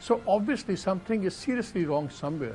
So obviously something is seriously wrong somewhere.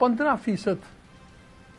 15%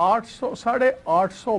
850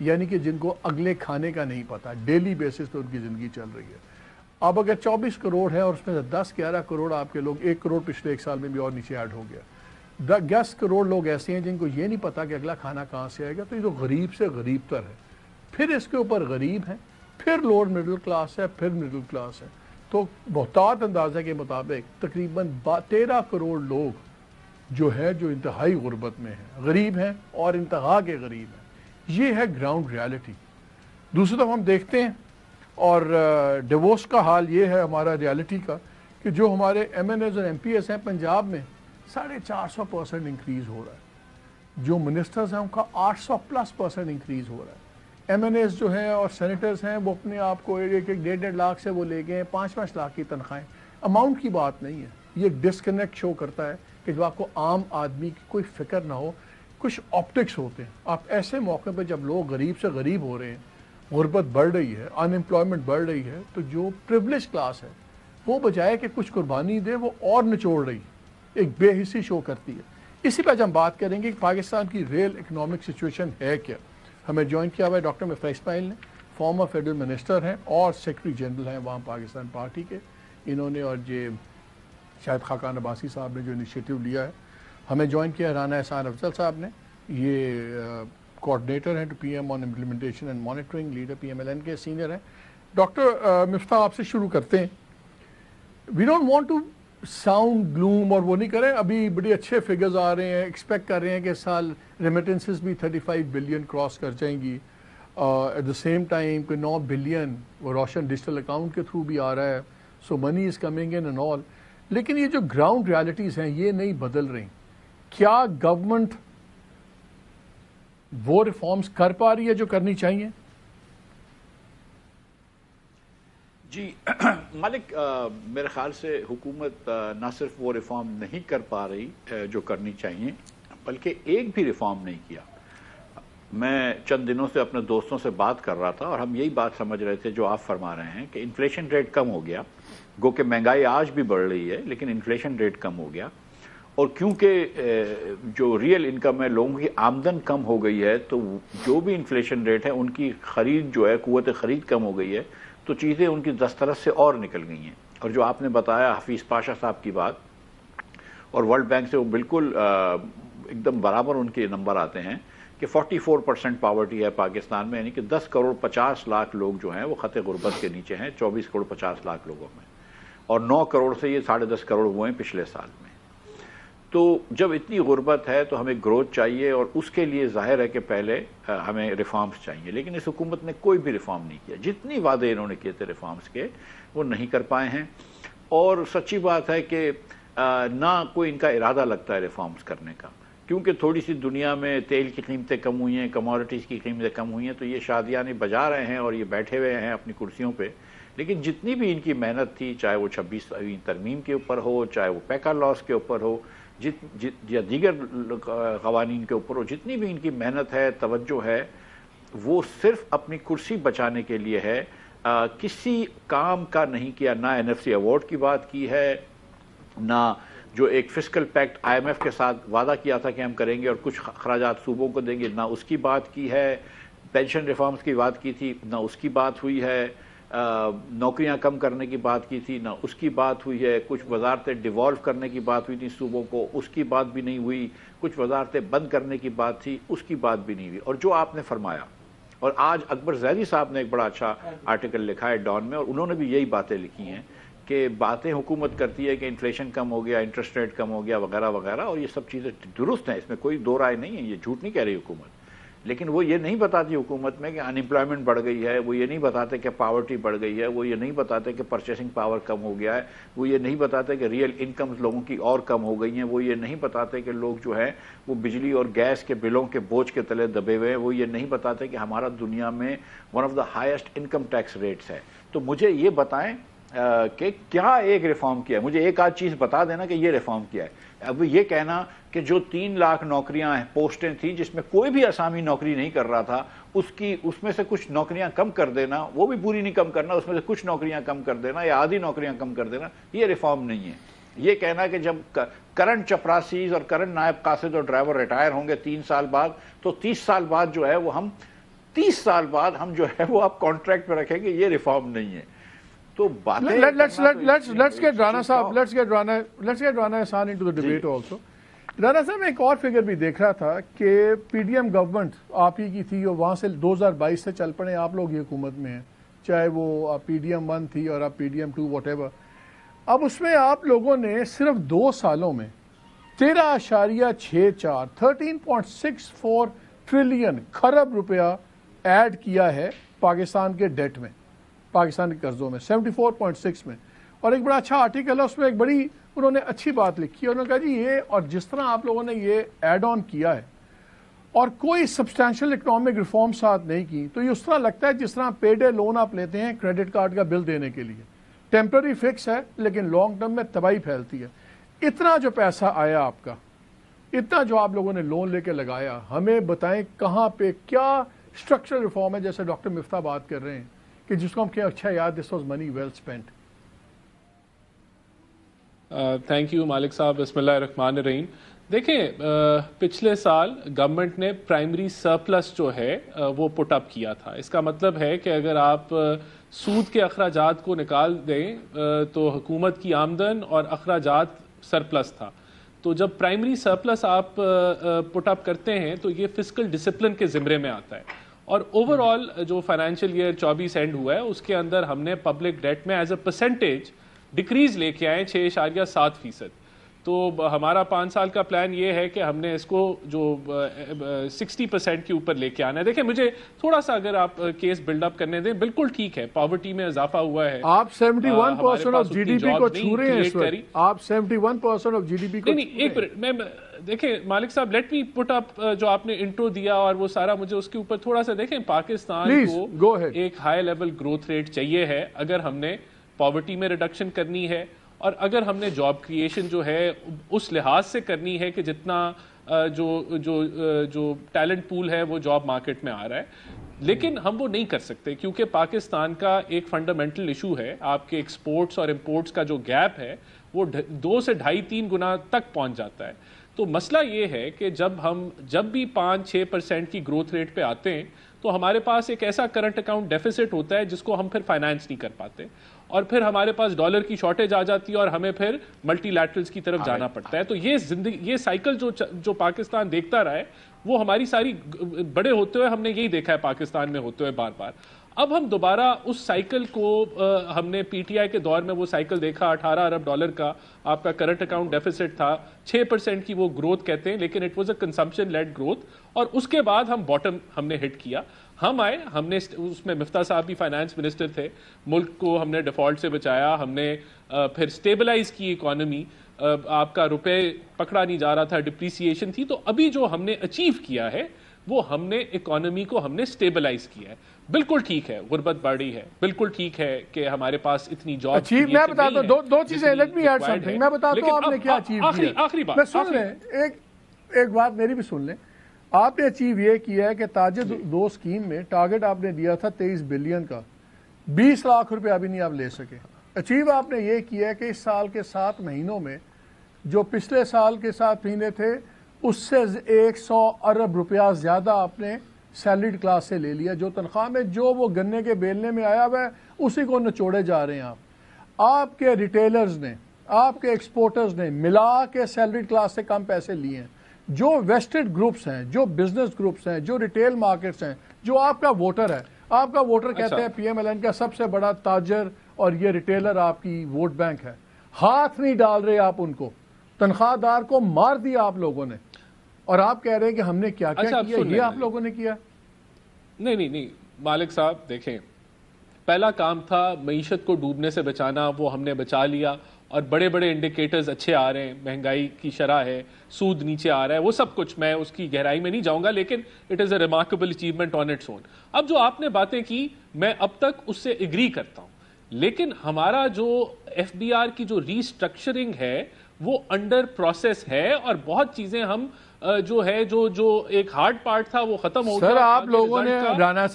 یعنی کہ جن کو اگلے کھانے کا نہیں پتا، ڈیلی بیسس پہ ان کی زندگی چل رہی ہے. اب اگر 24 کروڑ ہے اور اس میں سے 10-11 کروڑ آپ کے لوگ، 1 کروڑ پچھلے 1 سال میں بھی اور نیچے ایڈ ہو گیا، 10 کروڑ لوگ ایسے ہیں جن کو یہ نہیں پتا کہ اگلا کھانا کہاں سے آئے گا. تو یہ تو غریب سے غریب تر ہے. پھر اس کے اوپر غریب ہیں، پھر لوور مڈل کلاس ہے، پھر مڈل کلاس ہے. تو محتاط اندازہ کے مطابق تقریباً 13 کروڑ لوگ جو ہے جو انتہائی غربت میں ہیں، غریب ہیں اور انتہا کے غریب ہیں. یہ ہے گراؤنڈ ریالٹی. دوسری طرف ہم دیکھتے ہیں اور ڈیووس کا حال یہ ہے ہمارا ریالٹی کا کہ جو ہمارے ایم این ایز اور ایم پی ایس ہیں پنجاب میں 450% انکریز ہو رہا ہے. جو منسٹرز ہیں ان کا 800+% انکریز ہو رہا ہے. ایم این ایز جو ہیں اور سینیٹرز ہیں وہ اپنے آپ کو 1.5 لاکھ سے وہ لے گئے 5 لاکھ کی تنخواہیں. اماؤنٹ کی بات نہیں ہے، یہ ایک ڈسکنیکٹ شو کرتا ہے کہ جو آپ کو عام آدمی کی کوئی فکر نہ ہو، کچھ آپٹکس ہوتے ہیں. آپ ایسے موقع پہ جب لوگ غریب سے غریب ہو رہے ہیں، غربت بڑھ رہی ہے، ان امپلائمنٹ بڑھ رہی ہے، تو جو پریولیج کلاس ہے وہ بجائے کہ کچھ قربانی دے وہ اور نچوڑ رہی ہے، ایک بے حسی شو کرتی ہے. اسی پہ ہم بات کریں گے کہ پاکستان کی ریئل اکنامک سچویشن ہے کیا. ہمیں جوائن کیا ہوا ہے ڈاکٹر مفتا اسماعیل نے، فارمر فیڈرل منسٹر ہیں اور سیکرٹری جنرل ہیں وہاں پاکستان پارٹی کے. انہوں نے اور یہ شاید خاقان عباسی صاحب نے جو انیشیٹو لیا ہے. ہمیں جوائن کیا رانا احسان افضل صاحب نے، یہ کوآرڈینیٹر ہیں to P M on implementation and monitoring, leader P M L N کے سینئر ہیں. ڈاکٹر مفتاح آپ سے شروع کرتے ہیں. We don't want to sound gloom اور وہ نہیں کریں، ابھی بڑے اچھے فگرز آ رہے ہیں، ایکسپیکٹ کر رہے ہیں کہ اس سال ریمیٹنسز بھی 35 بلین کراس کر جائیں گی. ایٹ دا سیم ٹائم کہ 9 بلین وہ روشن ڈیجیٹل اکاؤنٹ کے تھرو بھی آ رہا ہے. So money is coming in and all. لیکن یہ جو گراؤنڈ ریالٹیز ہیں یہ نہیں بدل رہی. کیا گورنمنٹ وہ ریفارمز کر پا رہی ہے جو کرنی چاہیے؟ جی مالک، میرے خیال سے حکومت نہ صرف وہ ریفارم نہیں کر پا رہی جو کرنی چاہیے، بلکہ ایک بھی ریفارم نہیں کیا. میں چند دنوں سے اپنے دوستوں سے بات کر رہا تھا اور ہم یہی بات سمجھ رہے تھے جو آپ فرما رہے ہیں کہ انفلیشن ریٹ کم ہو گیا. گو کہ مہنگائی آج بھی بڑھ رہی ہے لیکن انفلیشن ریٹ کم ہو گیا. اور کیونکہ جو ریئل انکم ہے، لوگوں کی آمدن کم ہو گئی ہے، تو جو بھی انفلیشن ریٹ ہے ان کی خرید جو ہے، قوت خرید کم ہو گئی ہے، تو چیزیں ان کی دسترس سے اور نکل گئی ہیں. اور جو آپ نے بتایا حفیظ پاشا صاحب کی بات، اور ورلڈ بینک سے وہ بالکل ایک دم برابر ان کے نمبر آتے ہیں کہ 44% پاورٹی ہے پاکستان میں، یعنی کہ 10 کروڑ 50 لاکھ لوگ جو ہیں وہ خط غربت کے نیچے ہیں 24 کروڑ 50 لاکھ لوگوں میں، اور 9 کروڑ سے یہ 10.5 کروڑ ہوئے ہیں پچھلے سال میں. تو جب اتنی غربت ہے تو ہمیں گروتھ چاہیے، اور اس کے لیے ظاہر ہے کہ پہلے ہمیں ریفارمز چاہیے. لیکن اس حکومت نے کوئی بھی ریفارم نہیں کیا. جتنی وعدے انہوں نے کیے تھے ریفارمز کے وہ نہیں کر پائے ہیں. اور سچی بات ہے کہ نہ کوئی ان کا ارادہ لگتا ہے ریفارمز کرنے کا، کیونکہ تھوڑی سی دنیا میں تیل کی قیمتیں کم ہوئی ہیں، کموڈٹیز کی قیمتیں کم ہوئی ہیں، تو یہ شادیاں بجا رہے ہیں اور یہ بیٹھے ہوئے ہیں اپنی کرسیوں پہ. لیکن جتنی بھی ان کی محنت تھی، چاہے وہ 26ویں ترمیم کے اوپر ہو، چاہے وہ پیکا لاس کے اوپر ہو، یا دیگر قوانین کے اوپر ہو، جتنی بھی ان کی محنت ہے، توجہ ہے، وہ صرف اپنی کرسی بچانے کے لیے ہے. کسی کام کا نہیں کیا. نہ NFC ایوارڈ کی بات کی ہے، نہ جو ایک فسکل پیکٹ IMF کے ساتھ وعدہ کیا تھا کہ ہم کریں گے اور کچھ اخراجات صوبوں کو دیں گے، نہ اس کی بات کی ہے. پینشن ریفارمز کی بات کی تھی، نہ اس کی بات ہوئی ہے. نوکریاں کم کرنے کی بات کی تھی، نہ اس کی بات ہوئی ہے. کچھ وزارتیں ڈیوالو کرنے کی بات ہوئی تھی صوبوں کو، اس کی بات بھی نہیں ہوئی. کچھ وزارتیں بند کرنے کی بات تھی، اس کی بات بھی نہیں ہوئی. اور جو آپ نے فرمایا، اور آج اکبر زیدی صاحب نے ایک بڑا اچھا آرٹیکل لکھا ہے ڈان میں، اور انہوں نے بھی یہی باتیں لکھی ہیں کہ باتیں حکومت کرتی ہے کہ انفلیشن کم ہو گیا، انٹرسٹ ریٹ کم ہو گیا وغیرہ وغیرہ، اور یہ سب چیزیں درست ہیں، اس میں کوئی دو رائے نہیں ہے، یہ جھوٹ نہیں کہہ رہی حکومت. لیکن وہ یہ نہیں بتاتی حکومت میں کہ ان امپلائمنٹ بڑھ گئی ہے، وہ یہ نہیں بتاتے کہ پاورٹی بڑھ گئی ہے، وہ یہ نہیں بتاتے کہ پرچیسنگ پاور کم ہو گیا ہے، وہ یہ نہیں بتاتے کہ ریئل انکمز لوگوں کی اور کم ہو گئی ہیں، وہ یہ نہیں بتاتے کہ لوگ جو ہیں وہ بجلی اور گیس کے بلوں کے بوجھ کے تلے دبے ہوئے ہیں، وہ یہ نہیں بتاتے کہ ہمارا دنیا میں one of the highest income tax rates ہے. تو مجھے یہ بتائیں کہ کیا ایک ریفارم کیا ہے، مجھے ایک آدھ چیز بتا دینا کہ یہ ریفارم کیا ہے. اب یہ کہنا کہ جو 3 لاکھ نوکریاں پوسٹیں تھیں جس میں کوئی بھی اسامی نوکری نہیں کر رہا تھا، اس میں سے کچھ نوکریاں کم کر دینا، وہ بھی پوری نہیں کم کرنا، اس میں سے کچھ نوکریاں کم کر دینا یا آدھی نوکریاں کم کر دینا، یہ ریفارم نہیں ہے. یہ کہنا کہ جب کرنٹ چپراسیز اور کرنٹ نائب قاصد اور ڈرائیور ریٹائر ہوں گے 3 سال بعد، تو 30 سال بعد جو ہے وہ ہم 30 سال بعد ہم جو ہے وہ آپ کانٹریکٹ پہ رکھیں گے یہ ریفارم نہیں ہے. تو باتیں let's get Rana صاحب let's get Rana Ehsan into the debate also. Rana صاحب میں ایک اور فگر بھی دیکھ رہا تھا کہ پی ڈی ایم گورنمنٹ آپ ہی کی تھی اور وہاں سے 2022 سے چل پڑے آپ لوگ یہ حکومت میں ہیں, چاہے وہ پی ڈی ایم 1 تھی اور اب P D M 2 whatever. اب اس میں آپ لوگوں نے صرف 2 سالوں میں 13.64 13.64 ٹریلین خرب روپیہ ایڈ کیا ہے پاکستان کے ڈیٹ میں, پاکستان کے قرضوں میں 74.6 میں. اور ایک بڑا اچھا آرٹیکل ہے اس میں, ایک بڑی انہوں نے اچھی بات لکھی ہے. انہوں نے کہا جی یہ اور جس طرح آپ لوگوں نے یہ ایڈ آن کیا ہے اور کوئی سبسٹینشیل اکنامک ریفارم ساتھ نہیں کی, تو یہ اس طرح لگتا ہے جس طرح پے ڈے لون آپ لیتے ہیں کریڈٹ کارڈ کا بل دینے کے لیے, ٹیمپرری فکس ہے لیکن لانگ ٹرم میں تباہی پھیلتی ہے. اتنا جو پیسہ آیا آپ کا, اتنا جو آپ لوگوں نے لون لے کے لگایا, ہمیں بتائیں کہاں پہ کیا اسٹرکچرل ریفارم ہے, جیسے ڈاکٹر مفتاح بات کر رہے ہیں کہ جس کو ہم کیا اچھا یاد, this was money well spent. Thank you Malik صاحب. بسم اللہ الرحمن الرحیم. دیکھیں پچھلے سال گورنمنٹ نے پرائمری سرپلس جو ہے وہ پٹ اپ کیا تھا. اس کا مطلب ہے کہ اگر آپ سود کے اخراجات کو نکال دیں تو حکومت کی آمدن اور اخراجات سرپلس تھا. تو جب پرائمری سرپلس آپ پٹ اپ کرتے ہیں تو یہ فسکل ڈسپلن کے زمرے میں آتا ہے. اور اوور آل جو فائنینشیل ایئر 24 اینڈ ہوا ہے اس کے اندر ہم نے پبلک ڈیٹ میں ایز اے پرسنٹیج ڈیکریز لے کے آئے 6.7%. تو ہمارا 5 سال کا پلان یہ ہے کہ ہم نے اس کو جو 60% کے اوپر لے کے آنا ہے. دیکھیں مجھے تھوڑا سا اگر آپ کیس بلڈ اپ کرنے دیں, بالکل ٹھیک ہے پاورٹی میں اضافہ ہوا ہے, آپ 71% آف جی ڈی پی کو چھو رہے ہیں اس وقت, آپ 71% آف جی ڈی پی کو نہیں. ایک منٹ میں دیکھیں مالک صاحب, لیٹ می پٹ اپ جو آپ نے انٹرو دیا اور وہ سارا, مجھے اس کے اوپر تھوڑا سا دیکھیں. پاکستان کو ایک ہائی لیول گروتھ ریٹ چاہیے ہے اگر ہم نے پاورٹی میں ریڈکشن کرنی ہے, اور اگر ہم نے جاب کریشن جو ہے اس لحاظ سے کرنی ہے کہ جتنا جو ٹیلنٹ پول ہے وہ جاب مارکیٹ میں آ رہا ہے. لیکن ہم وہ نہیں کر سکتے کیونکہ پاکستان کا ایک فنڈامنٹل ایشو ہے, آپ کے ایکسپورٹس اور امپورٹس کا جو گیپ ہے وہ 2 سے 2.5-3 گنا تک پہنچ جاتا ہے. تو مسئلہ یہ ہے کہ جب بھی 5-6% کی گروتھ ریٹ پہ آتے ہیں تو ہمارے پاس ایک ایسا کرنٹ اکاؤنٹ ڈیفیسٹ ہوتا ہے جس کو ہم پھر فائنانس نہیں کر پاتے, اور پھر ہمارے پاس ڈالر کی شارٹیج آ جاتی ہے اور ہمیں پھر ملٹی لیٹرلز کی طرف جانا پڑتا ہے. تو یہ سائیکل جو پاکستان دیکھتا رہا ہے وہ ہماری ساری بڑے ہوتے ہوئے ہم نے یہی دیکھا ہے پاکستان میں ہوتے ہوئے بار بار. اب ہم دوبارہ اس سائیکل کو, ہم نے پی ٹی آئی کے دور میں وہ سائیکل دیکھا, $18 ارب کا آپ کا کرنٹ اکاؤنٹ ڈیفیسٹ تھا, 6% کی وہ گروتھ کہتے ہیں لیکن it was a consumption led growth, اور اس کے بعد ہم باٹم ہم نے ہٹ کیا. ہم آئے, ہم نے اس میں مفتاح صاحب بھی فائنانس منسٹر تھے, ملک کو ہم نے ڈیفالٹ سے بچایا, ہم نے پھر سٹیبلائز کی اکانومی, آپ کا روپے پکڑا نہیں جا رہا تھا, ڈپریسیشن تھی. تو ابھی جو ہم نے اچیو کیا ہے وہ ہم نے اکانومی کو ہم نے سٹیبلائز کیا ہے. بالکل ٹھیک ہے غربت بڑھی ہے, بالکل ٹھیک ہے کہ ہمارے پاس اتنی جاب اچیو, میں بتاتا ہوں دو چیزیں, let me add something, میں بتاتا ہوں آپ نے کیا اچیو کیا. آخری بات میں سن لیں, ایک بات میری بھی سن لیں. آپ نے اچیو یہ کیا ہے کہ تاجر 2 اسکیم میں ٹارگٹ آپ نے دیا تھا 23 بلین کا, 20 لاکھ روپے ابھی نہیں آپ لے سکے. اچیو آپ نے یہ کیا ہے کہ اس سال کے 7 مہینوں میں جو پچھلے سال کے 7 مہینے تھے اس سے 100 ارب روپیہ زیادہ آپ نے سیلریڈ کلاس سے لے لیا. جو تنخواہ میں جو وہ گنے کے بیلنے میں آیا ہوا ہے اسی کو نچوڑے جا رہے ہیں آپ کے ریٹیلرز نے, آپ کے ایکسپورٹرز نے ملا کے سیلریڈ کلاس سے کم پیسے لیے ہیں. جو ویسٹڈ گروپس ہیں, جو بزنس گروپس ہیں, جو ریٹیل مارکیٹس ہیں, جو آپ کا ووٹر ہے, آپ کا ووٹر کہتے ہیں پی ایم ایل این کا سب سے بڑا تاجر اور یہ ریٹیلر آپ کی ووٹ بینک ہے, ہاتھ نہیں ڈال رہے آپ ان کو, تنخواہ دار کو مار دیا آپ لوگوں نے, اور آپ کہہ رہے ہیں کہ ہم نے کیا کیا یہ آپ لوگوں نے کیا. نہیں مالک صاحب دیکھیں, پہلا کام تھا معیشت کو ڈوبنے سے بچانا, وہ ہم نے بچا لیا, اور بڑے بڑے انڈیکیٹرز اچھے آ رہے ہیں, مہنگائی کی شرح ہے, سود نیچے آ رہا ہے, وہ سب کچھ میں اس کی گہرائی میں نہیں جاؤں گا, لیکن it is a remarkable achievement on its own. اب جو آپ نے باتیں کی میں اب تک اس سے ایگری کرتا ہوں, لیکن ہمارا جو ایف بی آر کی جو ری اسٹرکچرنگ ہے وہ انڈر پروسیس ہے, اور بہت چیزیں ہم جو ہے جو ایک ہارڈ پارٹ تھا وہ ختم ہو گیا. سر آپ لوگوں نے, رانا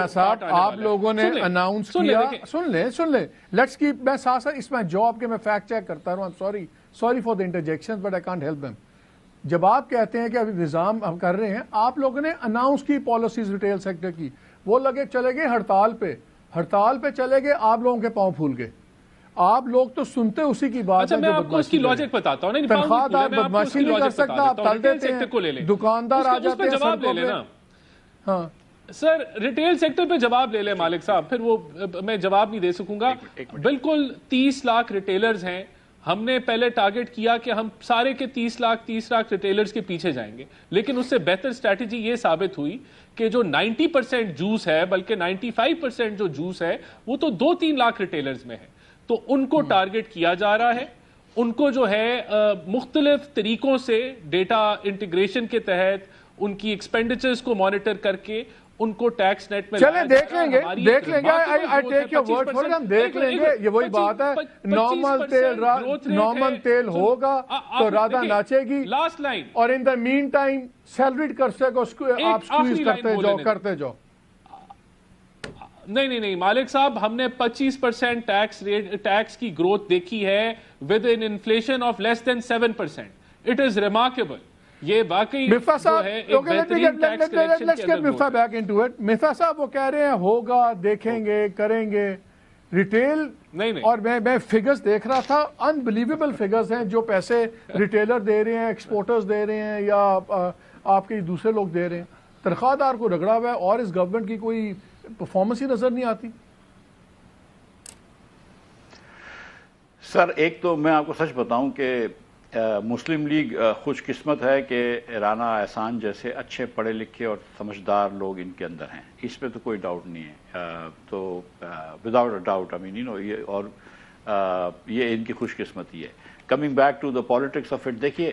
صاحب آپ لوگوں نے اناؤنس کیا, سن لیں لیٹس کیپ, میں ساتھ اس میں جاب کے میں فیکٹ چیک کرتا رہا ہوں, sorry for the انٹرجیکشن but I can't help them. جب آپ کہتے ہیں کہ ابھی نظام ہم کر رہے ہیں، آپ لوگوں نے اناؤنس کی پالیسیز ریٹیل سیکٹر کی، وہ لگے چلے گئے ہڑتال پہ چلے گئے، آپ لوگوں کے پاؤں پھول گئے. آپ لوگ تو سنتے اسی کی بات اچھا ہے. میں آپ کو اس کی لاجک بتاتا ہوں. تنخواہ دار بدماشی نہیں کر سکتا، آپ تل دیتے ہیں، دکاندار آ جاتے ہیں سڑکوں پہ. ہاں سر ریٹیل سیکٹر پہ جواب لے لیں مالک صاحب، پھر وہ میں جواب نہیں دے سکوں گا. بالکل 30 لاکھ ریٹیلرز ہیں. ہم نے پہلے ٹارگٹ کیا کہ ہم سارے کے 30 لاکھ ریٹیلرز کے پیچھے جائیں گے، لیکن اس سے بہتر اسٹریٹجی یہ ثابت ہوئی کہ جو 90% جوس ہے، بلکہ 95% جو جوس ہے وہ تو 2-3 لاکھ ریٹیلرز میں ہے. تو ان کو ٹارگٹ کیا جا رہا ہے. ان کو جو ہے مختلف طریقوں سے ڈیٹا انٹیگریشن کے تحت ان کی ایکسپینڈیچرز کو مانیٹر کر کے ان کو ٹیکس نیٹ میں چلیں دیکھ لیں گے I take your word for it. ہم دیکھ لیں گے. یہ وہی بات ہے، نارمل تیل ہوگا تو رادھا ناچے گی. Last line. اور ان دا مین ٹائم سیلریڈ کرتے کو آپ سکویز کرتے جاؤ. نہیں مالک صاحب، ہم نے 25% ٹیکس کی گروتھ دیکھی ہے with an inflation of less than 7%. It is remarkable. یہ واقعی جو ہے ایک بہترین ٹیکس کلیکشن کے اندر Miftah back into it. Miftah صاحب وہ کہہ رہے ہیں ہوگا، دیکھیں گے، کریں گے. ریٹیل نہیں اور میں فگرز دیکھ رہا تھا، انبلیویبل فگرز ہیں جو پیسے ریٹیلر دے رہے ہیں، ایکسپورٹرز دے رہے ہیں، یا آپ کے دوسرے لوگ دے رہے ہیں. تنخواہ دار کو رگڑا ہوا ہے اور اس گورنمنٹ کی کوئی پرفارمنس ہی نظر نہیں آتی. سر ایک تو میں آپ کو سچ بتاؤں کہ مسلم لیگ خوش قسمت ہے کہ رانا احسان جیسے اچھے پڑھے لکھے اور سمجھدار لوگ ان کے اندر ہیں. اس پہ تو کوئی ڈاؤٹ نہیں ہے. تو وداؤٹ اے ڈاؤٹ اور یہ ان کی خوش قسمتی ہے. Coming back to the politics of it, دیکھیے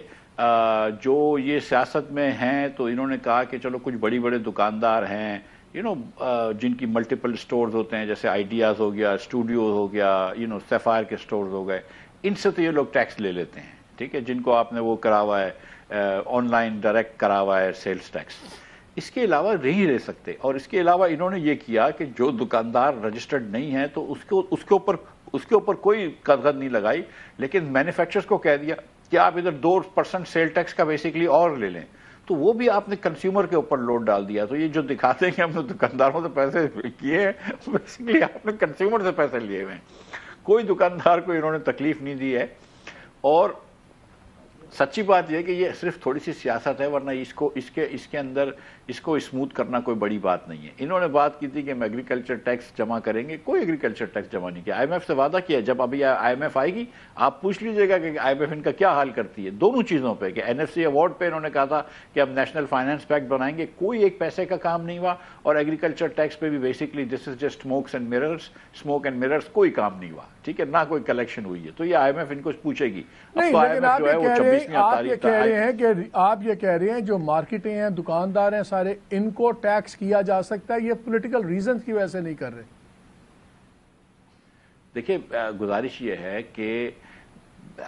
جو یہ سیاست میں ہیں تو انہوں نے کہا کہ چلو کچھ بڑے دکاندار ہیں جن کی ملٹیپل سٹورز ہوتے ہیں، جیسے آئیڈیاز ہو گیا، اسٹوڈیوز ہو گیا، سیفائر کے سٹورز ہو گئے، ان سے تو یہ لوگ ٹیکس لے لیتے ہیں. ٹھیک ہے، جن کو آپ نے وہ کرا ہوا ہے آن لائن ڈائریکٹ کرا ہوا ہے سیلز ٹیکس. اس کے علاوہ نہیں لے سکتے. اور اس کے علاوہ انہوں نے یہ کیا کہ جو دکاندار رجسٹرڈ نہیں ہے تو اس کے اوپر کوئی قدغن نہیں لگائی، لیکن مینوفیکچررز کو کہہ دیا کہ آپ ادھر 2% سیل ٹیکس کا بیسیکلی اور لے لیں. تو وہ بھی آپ نے کنزیومر کے اوپر لوڈ ڈال دیا. تو یہ جو دکھاتے ہیں کہ ہم نے دکانداروں سے پیسے کیے ہیں، بیسیکلی آپ نے کنزیومر سے پیسے لیے ہوئے ہیں. کوئی دکاندار کو انہوں نے تکلیف نہیں دی ہے. اور سچی بات یہ کہ یہ صرف تھوڑی سی سیاست ہے، ورنہ اس کے اندر اس کو اسموتھ کرنا کوئی بڑی بات نہیں ہے. انہوں نے بات کی تھی کہ ہم ایگریکلچر ٹیکس جمع کریں گے. کوئی ایگریکلچر ٹیکس جمع نہیں کیا. آئی ایم ایف سے وعدہ کیا. جب ابھی آئی ایم ایف آئے گی آپ پوچھ لیجئے گا کہ آئی ایم ایف ان کا کیا حال کرتی ہے دونوں چیزوں پہ. کہ این ایف سی ایوارڈ پہ انہوں نے کہا تھا کہ ہم نیشنل فائنانس پیکٹ بنائیں گے، کوئی ایک پیسے کا کام نہیں ہوا. اور ایگریکلچر ٹیکس پہ بھی basically this is just smoke and mirrors, کوئی کام نہیں ہوا. ٹھیک ہے، نہ کوئی کلیکشن ہوئی ہے. تو یہ آئی ایم ایف ان کو پوچھے گی. آپ یہ کہہ رہے ہیں جو مارکیٹیں ہیں، دکاندار ہیں سارے، ان کو ٹیکس کیا جا سکتا ہے، یہ پولیٹیکل ریزنز کی وجہ سے نہیں کر رہے. دیکھیں گزارش یہ ہے کہ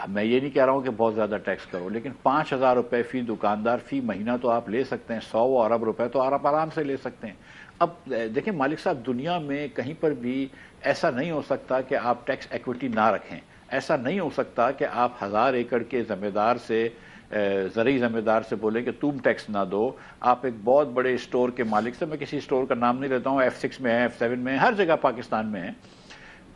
میں یہ نہیں کہہ رہا ہوں کہ بہت زیادہ ٹیکس کرو، لیکن 5,000 روپے فی دکاندار فی مہینہ تو آپ لے سکتے ہیں. 100 ارب روپے تو آپ آرام سے لے سکتے ہیں. اب دیکھیں مالک صاحب، دنیا میں کہیں پر بھی ایسا نہیں ہو سکتا کہ آپ ٹیکس ایکویٹی نہ رکھیں. ایسا نہیں ہو سکتا کہ آپ 1000 ایکڑ کے زرعی ذمہ دار سے بولیں کہ تم ٹیکس نہ دو. آپ ایک بہت بڑے اسٹور کے مالک سے، میں کسی اسٹور کا نام نہیں لیتا ہوں، F6 میں ہے، F7 میں ہے، ہر جگہ پاکستان میں ہے،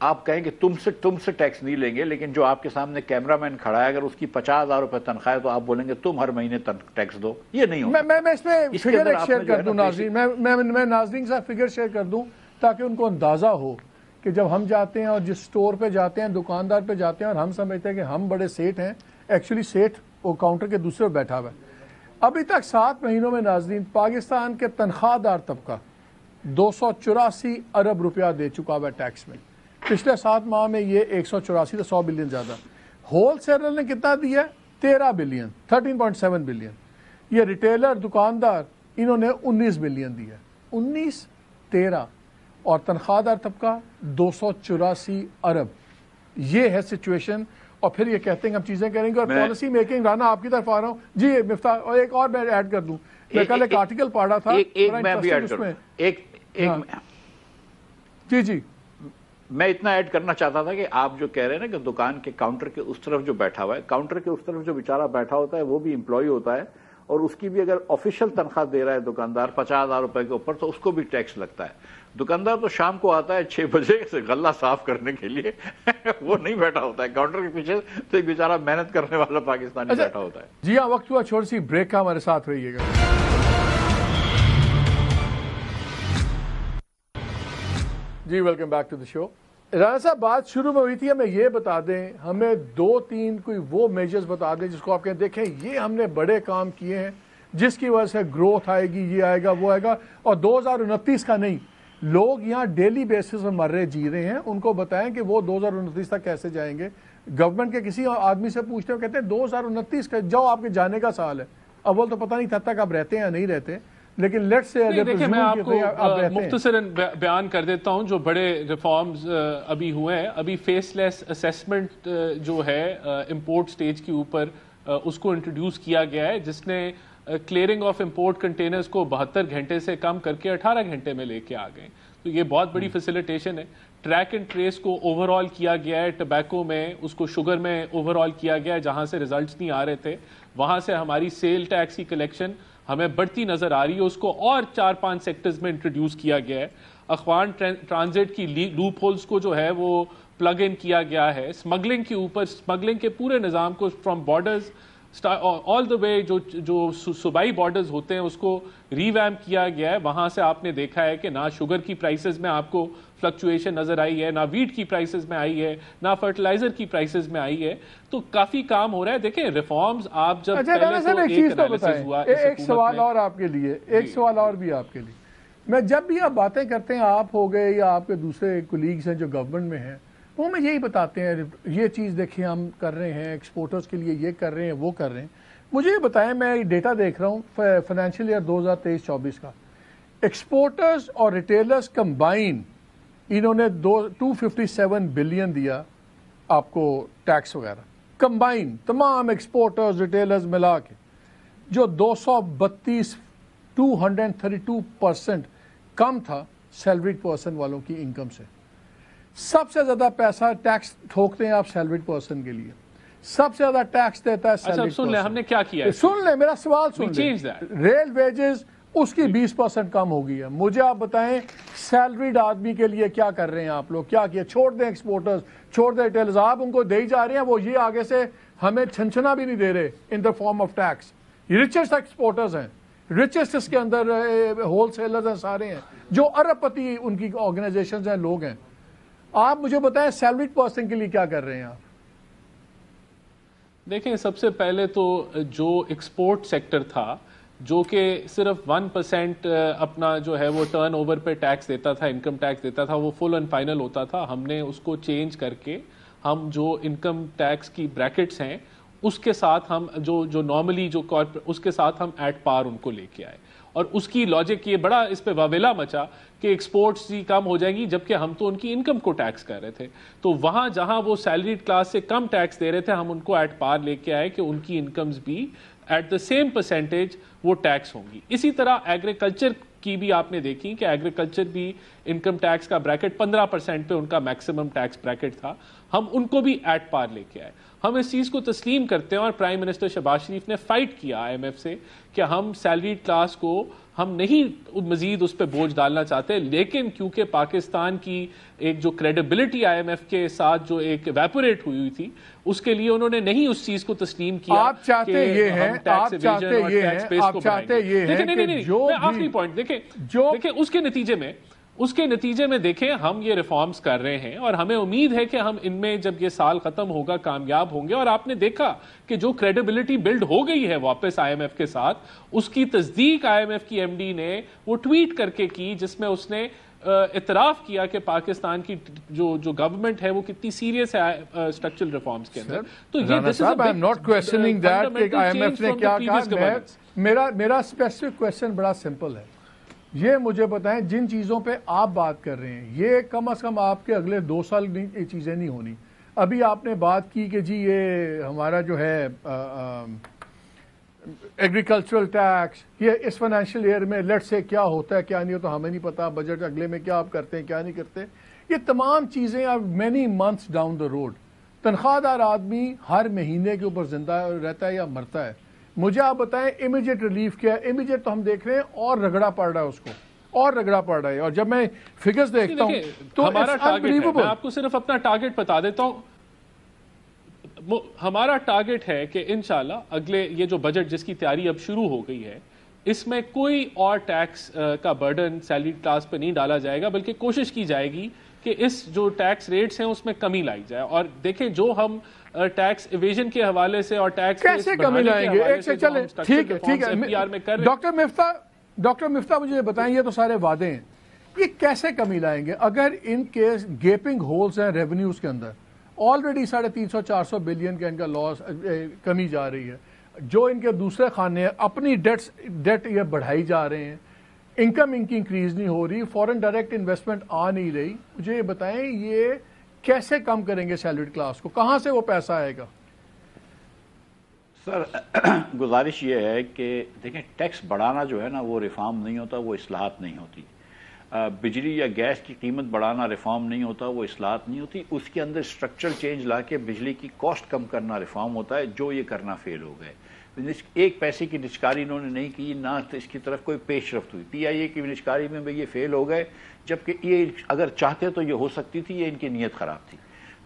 آپ کہیں کہ تم سے ٹیکس نہیں لیں گے، لیکن جو آپ کے سامنے کیمرہ مین کھڑا ہے اگر اس کی 50,000 روپے تنخواہ ہے تو آپ بولیں گے تم ہر مہینے ٹیکس دو. یہ نہیں ہوگا. میں اس میں فگر ایک شیئر کر دوں ناظرین، میں ناظرین سے فگر شیئر کر دوں تاکہ ان کو اندازہ ہو کہ جب ہم جاتے ہیں اور جس سٹور پہ جاتے ہیں، دکاندار پہ جاتے ہیں اور ہم سمجھتے ہیں کہ ہم بڑے سیٹ ہیں، ایکچولی سیٹ وہ کاؤنٹر کے دوسرے بیٹھا ہوا ہے. ابھی تک 7 مہینوں میں ناظرین پاکستان کے تنخواہ دار طبقہ 284 ارب روپیہ دے چکا ہوا ہے ٹیکس میں. پچھلے 7 ماہ میں یہ 184 100 بلین زیادہ. ہول سیلر نے کتنا دیا ہے؟ 13 بلین، 13.7 بلین. یہ ریٹیلر دکاندار انہوں نے 19 بلین دیا. 19 13 اور تنخواہ دار طبقہ 284 ارب. یہ ہے سچویشن. اور پھر یہ کہتے ہیں ہم چیزیں کریں گے اور پالیسی میکنگ. رانا آپ کی طرف آ رہا ہوں جی. مفتاح اور ایک اور میں ایڈ کر دوں، میں کل ایک آرٹیکل پڑھا تھا میں بھی ایڈ کروں. جی میں اتنا ایڈ کرنا چاہتا تھا کہ آپ جو کہہ رہے ہیں نا کہ دکان کے کاؤنٹر کے اس طرف جو بیٹھا ہوا ہے، کاؤنٹر کے اس طرف جو بیچارہ بیٹھا ہوتا ہے وہ بھی امپلائی ہوتا ہے، اور اس کی بھی اگر آفیشیل تنخواہ دے رہا ہے دکاندار 50,000 روپے کے اوپر تو اس کو بھی ٹیکس لگتا ہے. دکاندار تو شام کو آتا ہے 6 بجے سے غلہ صاف کرنے کے لیے وہ نہیں بیٹھا ہوتا ہے کاؤنٹر کے پیچھے، تو ایک بیچارہ محنت کرنے والا پاکستانی بیٹھا ہوتا ہے. جی ہاں، وقت ہوا چھوٹی سی بریک کا، ہمارے ساتھ رہیے گا. جی ویلکم بیک ٹو دا شو. رانا صاحب، بات شروع میں ہوئی تھی، ہمیں یہ بتا دیں، ہمیں 2-3 کوئی وہ میجرز بتا دیں جس کو آپ کہیں دیکھیں یہ ہم نے بڑے کام کیے ہیں جس کی وجہ سے گروتھ آئے گی، یہ آئے گا وہ آئے گا، اور 2029 کا نہیں. لوگ یہاں ڈیلی بیسس میں مر رہے جی رہے ہیں، ان کو بتائیں کہ وہ 2029 تک کیسے جائیں گے. گورنمنٹ کے کسی آدمی سے پوچھتے ہیں، کہتے ہیں 2029 کا جاؤ، آپ کے جانے کا سال ہے. اول تو پتہ نہیں تھا تک آپ رہتے ہیں یا نہیں رہتے، لیکن لیٹس سے دیکھیں میں آپ کو مختصراً بیان کر دیتا ہوں جو بڑے ریفارمز ابھی ہوئے ہیں. ابھی فیس لیس اسیسمنٹ جو ہے امپورٹ سٹیج کے اوپر اس کو انٹروڈیوس کیا گیا ہے، جس نے کلیئرنگ آف امپورٹ کنٹینرز کو 72 گھنٹے سے کم کر کے 18 گھنٹے میں لے کے آ گئے. تو یہ بہت بڑی فیسیلیٹیشن ہے. ٹریک اینڈ ٹریس کو اوور آل کیا گیا ہے، ٹبیکو میں، اس کو شوگر میں اوور آل کیا گیا ہے، جہاں سے ریزلٹس نہیں آ رہے تھے وہاں سے ہماری سیل ٹیکس کی کلیکشن ہمیں بڑھتی نظر آ رہی ہے. اس کو اور 4-5 سیکٹرز میں انٹروڈیوس کیا گیا ہے. اخوان ٹرانزٹ کی لوپ ہولز کو جو ہے وہ پلگ ان کیا گیا ہے. اسمگلنگ کے اوپر، اسمگلنگ کے پورے نظام کو فرام بارڈرز آل دا وے جو صوبائی بارڈرز ہوتے ہیں اس کو ری ویمپ کیا گیا ہے. وہاں سے آپ نے دیکھا ہے کہ نہ شوگر کی پرائسز میں آپ کو فلکچویشن نظر آئی ہے، نہ ویٹ کی پرائسز میں آئی ہے، نہ فرٹیلائزر کی پرائسز میں آئی ہے. تو کافی کام ہو رہا ہے. دیکھیں ریفارمز آپ جب ایک سوال اور آپ کے لیے، ایک سوال اور بھی آپ کے لیے. میں جب بھی آپ باتیں کرتے ہیں، آپ ہو گئے یا آپ کے دوسرے کولیگز ہیں جو گورنمنٹ میں ہیں، وہ ہمیں یہی بتاتے ہیں یہ چیز دیکھیں ہم کر رہے ہیں، ایکسپورٹرز کے لیے یہ کر رہے ہیں، وہ کر رہے ہیں. مجھے یہ بتائیں، میں ڈیٹا دیکھ رہا ہوں فائنینشیل ایئر 2023-24 کا، ایکسپورٹرز اور ریٹیلرز کمبائن انہوں نے 257 بلین دیا آپ کو ٹیکس وغیرہ، کمبائن تمام ایکسپورٹرز ریٹیلرز ملا کے، جو 232% کم تھا سیلریڈ پرسن والوں کی انکم سے. سب سے زیادہ پیسہ ٹیکس ٹھوکتے ہیں آپ سیلریڈ پرسن کے لیے، سب سے زیادہ ٹیکس دیتا ہے سیلریڈ پرسن. سن لیں ہم نے کیا کیا ہے، سن لیں میرا سوال سن لیں. ریل ویجز اس کی 20% کم ہو گئی ہے. مجھے آپ بتائیں سیلریڈ آدمی کے لیے کیا کر رہے ہیں آپ لوگ؟ کیا کیا؟ چھوڑ دیں ایکسپورٹرز، چھوڑ دیں ریٹیلرز، آپ ان کو دے ہی جا رہے ہیں، وہ یہ آگے سے ہمیں چھنچنا بھی نہیں دے رہے in the form of tax. Richest exporters ہیں، ریچسٹ اس کے اندر ہول سیلرز ہیں، سارے ہیں جو ارب پتی ان کی آرگنائزیشنز ہیں، لوگ ہیں. آپ مجھے بتائیں سیلریڈ پرسن کے لیے کیا کر رہے ہیں آپ؟ دیکھیں سب سے پہلے تو جو ایکسپورٹ سیکٹر تھا جو کہ صرف 1% اپنا جو ہے وہ ٹرن اوور پہ ٹیکس دیتا تھا، انکم ٹیکس دیتا تھا، وہ فل اینڈ فائنل ہوتا تھا. ہم نے اس کو چینج کر کے ہم جو انکم ٹیکس کی بریکٹس ہیں اس کے ساتھ ہم جو نارملی جو اس کے ساتھ ہم ایٹ پار ان کو لے کے آئے. اور اس کی لاجک یہ بڑا اس پہ واویلا مچا کہ ایکسپورٹس ہی کم ہو جائیں گی، جبکہ ہم تو ان کی انکم کو ٹیکس کر رہے تھے. تو وہاں جہاں وہ سیلریڈ کلاس سے کم ٹیکس دے رہے تھے ہم ان کو ایٹ پار لے کے آئے کہ ان کی انکمز بھی ایٹ دا سیم پرسنٹیج وہ ٹیکس ہوں گی. اسی طرح ایگریکلچر کی بھی آپ نے دیکھی کہ ایگریکلچر بھی انکم ٹیکس کا بریکٹ 15% پہ ان کا میکسیمم ٹیکس بریکٹ تھا، ہم ان کو بھی ایٹ پار لے کے آئے. ہم اس چیز کو تسلیم کرتے ہیں اور پرائم منسٹر شہباز شریف نے فائٹ کیا IMF سے کہ ہم سیلریڈ کلاس کو ہم نہیں مزید اس پہ بوجھ ڈالنا چاہتے، لیکن کیونکہ پاکستان کی ایک جو کریڈیبلٹی IMF کے ساتھ جو ایک ایویپوریٹ ہوئی تھی اس کے لیے انہوں نے نہیں اس چیز کو تسلیم کیا. آپ چاہتے یہ ہیں، آپ چاہتے یہ ہیں، آپ چاہتے یہ ہیں کہ جو آخری پوائنٹ دیکھیں اس کے نتیجے میں دیکھیں ہم یہ ریفارمز کر رہے ہیں اور ہمیں امید ہے کہ ہم ان میں جب یہ سال ختم ہوگا کامیاب ہوں گے. اور آپ نے دیکھا کہ جو کریڈیبلٹی بلڈ ہو گئی ہے واپس IMF کے ساتھ، اس کی تصدیق IMF کی MD نے وہ ٹویٹ کر کے کی جس میں اس نے اعتراف کیا کہ پاکستان کی جو گورنمنٹ ہے وہ کتنی سیریس ہے اسٹرکچرل ریفارمز کے اندر. تو یہ ناٹ کوسچننگ دیٹ کہ IMF نے کیا کہا. میرا اسپیسیفک کوسچن بڑا سمپل ہے. یہ مجھے بتائیں جن چیزوں پہ آپ بات کر رہے ہیں یہ کم از کم آپ کے اگلے 2 سال یہ چیزیں نہیں ہونی. ابھی آپ نے بات کی کہ جی یہ ہمارا جو ہے ایگریکلچرل ٹیکس، یہ اس فائنینشیل ایئر میں لیٹ سے کیا ہوتا ہے کیا نہیں ہوتا ہمیں نہیں پتا، بجٹ اگلے میں کیا آپ کرتے ہیں کیا نہیں کرتے. یہ تمام چیزیں اب many months down the road. تنخواہ دار آدمی ہر مہینے کے اوپر زندہ رہتا ہے یا مرتا ہے. مجھے آپ بتائیں امیجیٹ ریلیف کیا ہے؟ امیجیٹ تو ہم دیکھ رہے ہیں اور رگڑا پڑ رہا ہے اس کو، اور رگڑا پڑ رہا ہے. اور جب میں فگرز دیکھتا ہوں تو ہمارا ٹارگٹ ہے، میں آپ کو صرف اپنا ٹارگٹ بتا دیتا ہوں. ہمارا ٹارگٹ ہے کہ انشاءاللہ اگلے یہ جو بجٹ جس کی تیاری اب شروع ہو گئی ہے اس میں کوئی اور ٹیکس کا برڈن سیلری کلاس پہ نہیں ڈالا جائے گا، بلکہ کوشش کی جائے گی کہ اس جو ٹیکس ریٹس ہیں اس میں کمی لائی جائے. اور دیکھیں جو ہم ٹیکس ایویژن کے حوالے سے اور ٹیکس کیسے کمی لائیں گے؟ ایک سے چلیں ٹھیک ہے. ڈاکٹر مفتاح مجھے بتائیں، یہ تو سارے وعدے ہیں، یہ کیسے کمی لائیں گے اگر ان کے گیپنگ ہولز ہیں ریونیوز کے اندر؟ آلریڈی 350-400 بلین کا ان کا لاس کمی جا رہی ہے. جو ان کے دوسرے خانے ہیں اپنی ڈیٹ یہ بڑھائی جا رہے ہیں، انکم ان کی انکریز نہیں ہو رہی، فورن ڈائریکٹ انویسٹمنٹ آ نہیں رہی. مجھے یہ بتائیں یہ کیسے کم کریں گے سیلریڈ کلاس کو؟ کہاں سے وہ پیسہ آئے گا؟ سر گزارش یہ ہے کہ دیکھیں ٹیکس بڑھانا جو ہے نا وہ ریفارم نہیں ہوتا، وہ اصلاحات نہیں ہوتی. بجلی یا گیس کی قیمت بڑھانا ریفارم نہیں ہوتا، وہ اصلاحات نہیں ہوتی. اس کے اندر اسٹرکچرل چینج لا کے بجلی کی کاسٹ کم کرنا ریفارم ہوتا ہے، جو یہ کرنا فیل ہو گئے. ایک پیسے کی نچکاری انہوں نے نہیں کی، نہ اس کی طرف کوئی پیش رفت ہوئی. پی آئی اے کی نچکاری میں یہ فیل ہو گئے، جبکہ یہ اگر چاہتے تو یہ ہو سکتی تھی، یہ ان کی نیت خراب تھی.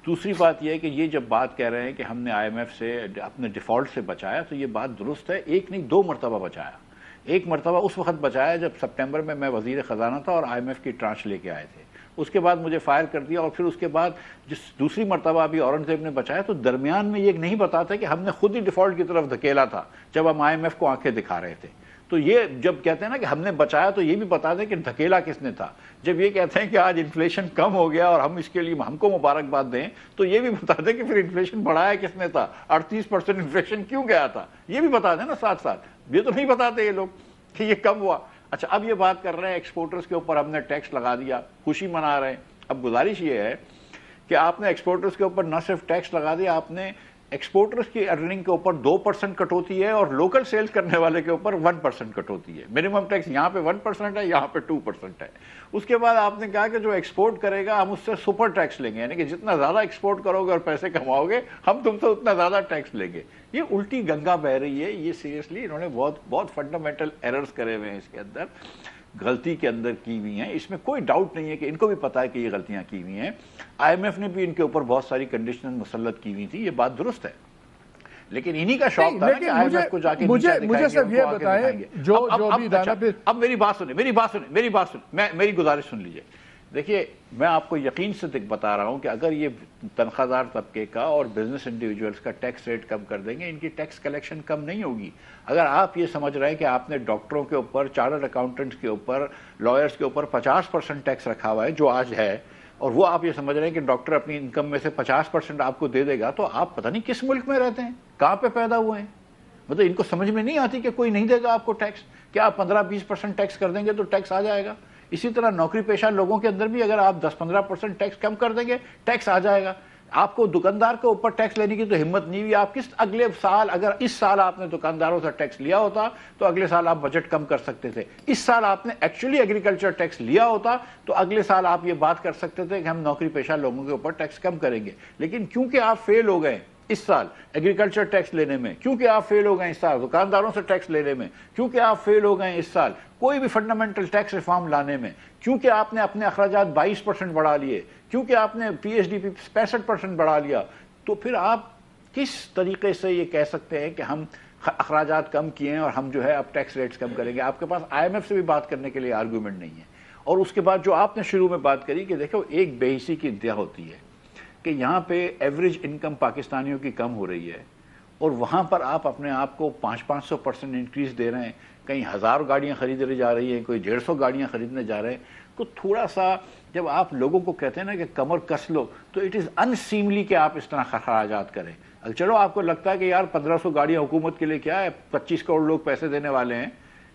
دوسری بات یہ ہے کہ یہ جب بات کہہ رہے ہیں کہ ہم نے آئی ایم ایف سے اپنے ڈیفالٹ سے بچایا، تو یہ بات درست ہے. ایک نہیں 2 مرتبہ بچایا. ایک مرتبہ اس وقت بچایا جب سپٹمبر میں وزیر خزانہ تھا اور آئی ایم ایف کی ٹرانچ لے کے آئے تھے. اس کے بعد مجھے فائر کر دیا، اور پھر اس کے بعد جس دوسری مرتبہ ابھی اورنگزیب نے بچایا تو درمیان میں یہ نہیں بتاتا کہ ہم نے خود ہی ڈیفالٹ کی طرف دھکیلا تھا جب ہم آئی ایم ایف کو آنکھیں دکھا رہے تھے. تو یہ جب کہتے ہیں نا کہ ہم نے بچایا تو یہ بھی بتا دیں کہ دھکیلا کس نے تھا. جب یہ کہتے ہیں کہ آج انفلیشن کم ہو گیا اور ہم اس کے لیے ہم کو مبارکباد دیں، تو یہ بھی بتا دیں کہ پھر انفلیشن بڑھایا کس نے تھا، 38% انفلیشن کیوں گیا تھا، یہ بھی بتا دیں نا ساتھ ساتھ. یہ تو نہیں بتاتے یہ لوگ کہ یہ کم ہوا. اچھا اب یہ بات کر رہے ہیں ایکسپورٹرز کے اوپر ہم نے ٹیکس لگا دیا، خوشی منا رہے ہیں. اب گزارش یہ ہے کہ آپ نے ایکسپورٹرز کے اوپر نہ صرف ٹیکس لگا دیا، آپ نے ایکسپورٹرز کی ارننگ کے اوپر 2% کٹوتی ہے اور لوکل سیل کرنے والے کے اوپر 1% کٹوتی ہے. منیمم ٹیکس یہاں پہ 1% ہے، یہاں پہ 2% ہے. اس کے بعد آپ نے کہا کہ جو ایکسپورٹ کرے گا ہم اس سے سپر ٹیکس لیں گے، یعنی کہ جتنا زیادہ ایکسپورٹ کرو گے اور پیسے کماؤ گے ہم تم سے اتنا زیادہ ٹیکس لیں گے. یہ الٹی گنگا بہ رہی ہے. یہ سیریسلی انہوں نے بہت فنڈامنٹل ایررز کرے ہوئے ہیں، اس کے اندر غلطی کے اندر کی ہوئی ہیں. اس میں کوئی ڈاؤٹ نہیں ہے کہ ان کو بھی پتا ہے کہ یہ غلطیاں کی ہوئی ہیں. آئی ایم ایف نے بھی ان کے اوپر بہت ساری کنڈیشن مسلط کی ہوئی تھی، یہ بات درست ہے. لیکن انہی کا شوق تھا کہ آئی ایم ایف کو جا کے مجھے صرف یہ بتائیں جو بھی اب میری بات سنیں، میری گزارش سن لیجئے. دیکھیے میں آپ کو یقین سے بتا رہا ہوں کہ اگر یہ تنخواہ دار طبقے کا اور بزنس انڈیویجولز کا ٹیکس ریٹ کم کر دیں گے، ان کی ٹیکس کلیکشن کم نہیں ہوگی. اگر آپ یہ سمجھ رہے ہیں کہ آپ نے ڈاکٹروں کے اوپر، چارٹرڈ اکاؤنٹنٹس کے اوپر، لائرز کے اوپر 50% ٹیکس رکھا ہوا ہے جو آج ہے، اور وہ آپ یہ سمجھ رہے ہیں کہ ڈاکٹر اپنی انکم میں سے 50% آپ کو دے دے گا، تو آپ پتہ نہیں کس ملک میں رہتے ہیں، کہاں پہ پیدا ہوئے ہیں. مطلب ان کو سمجھ میں نہیں آتی کہ کوئی نہیں دے گا آپ کو ٹیکس. کیا آپ 15-20% ٹیکس کر دیں گے تو ٹیکس آ جائے گا. اسی طرح نوکری پیشہ لوگوں کے اندر بھی اگر آپ 10-15% ٹیکس کم کر دیں گے ٹیکس آ جائے گا. آپ کو دکاندار کے اوپر ٹیکس لینے کی تو ہمت نہیں ہوئی. آپ کس اگلے سال، اگر اس سال آپ نے دکانداروں سے ٹیکس لیا ہوتا تو اگلے سال آپ بجٹ کم کر سکتے تھے. اس سال آپ نے ایکچولی ایگریکلچر ٹیکس لیا ہوتا تو اگلے سال آپ یہ بات کر سکتے تھے کہ ہم نوکری پیشہ لوگوں کے اوپر ٹیکس کم کریں گے. لیکن کیونکہ آپ فیل ہو گئے اس سال ایگریکلچر ٹیکس لینے میں، کیونکہ آپ فیل ہو گئے اس سال دکانداروں سے ٹیکس لینے میں، کیونکہ آپ فیل ہو گئے اس سال کوئی بھی فنڈامنٹل ٹیکس ریفارم لانے میں، کیونکہ آپ نے اپنے اخراجات 22% بڑھا لیے، کیونکہ آپ نے پی ایچ ڈی پی 65% بڑھا لیا، تو پھر آپ کس طریقے سے یہ کہہ سکتے ہیں کہ ہم اخراجات کم کیے ہیں اور ہم جو ہے اب ٹیکس ریٹس کم کریں گے؟ آپ کے پاس آئی ایم ایف سے بھی بات کرنے کے لیے آرگومنٹ نہیں ہے. اور اس کے بعد جو آپ نے شروع میں بات کری کہ دیکھو ایک بے حسی کی انتہا ہوتی ہے کہ یہاں پہ ایوریج انکم پاکستانیوں کی کم ہو رہی ہے اور وہاں پر آپ اپنے آپ کو 500% انکریز دے رہے ہیں. کہیں 1000 گاڑیاں خریدنے جا رہی ہیں، کوئی 150 گاڑیاں خریدنے جا رہے ہیں. تو تھوڑا سا جب آپ لوگوں کو کہتے ہیں نا کہ کمر کس لو، تو اٹ از انسیملی کہ آپ اس طرح خراجات کریں. چلو آپ کو لگتا ہے کہ یار 1500 گاڑیاں حکومت کے لیے کیا ہے، 25 کروڑ لوگ پیسے دینے والے ہیں،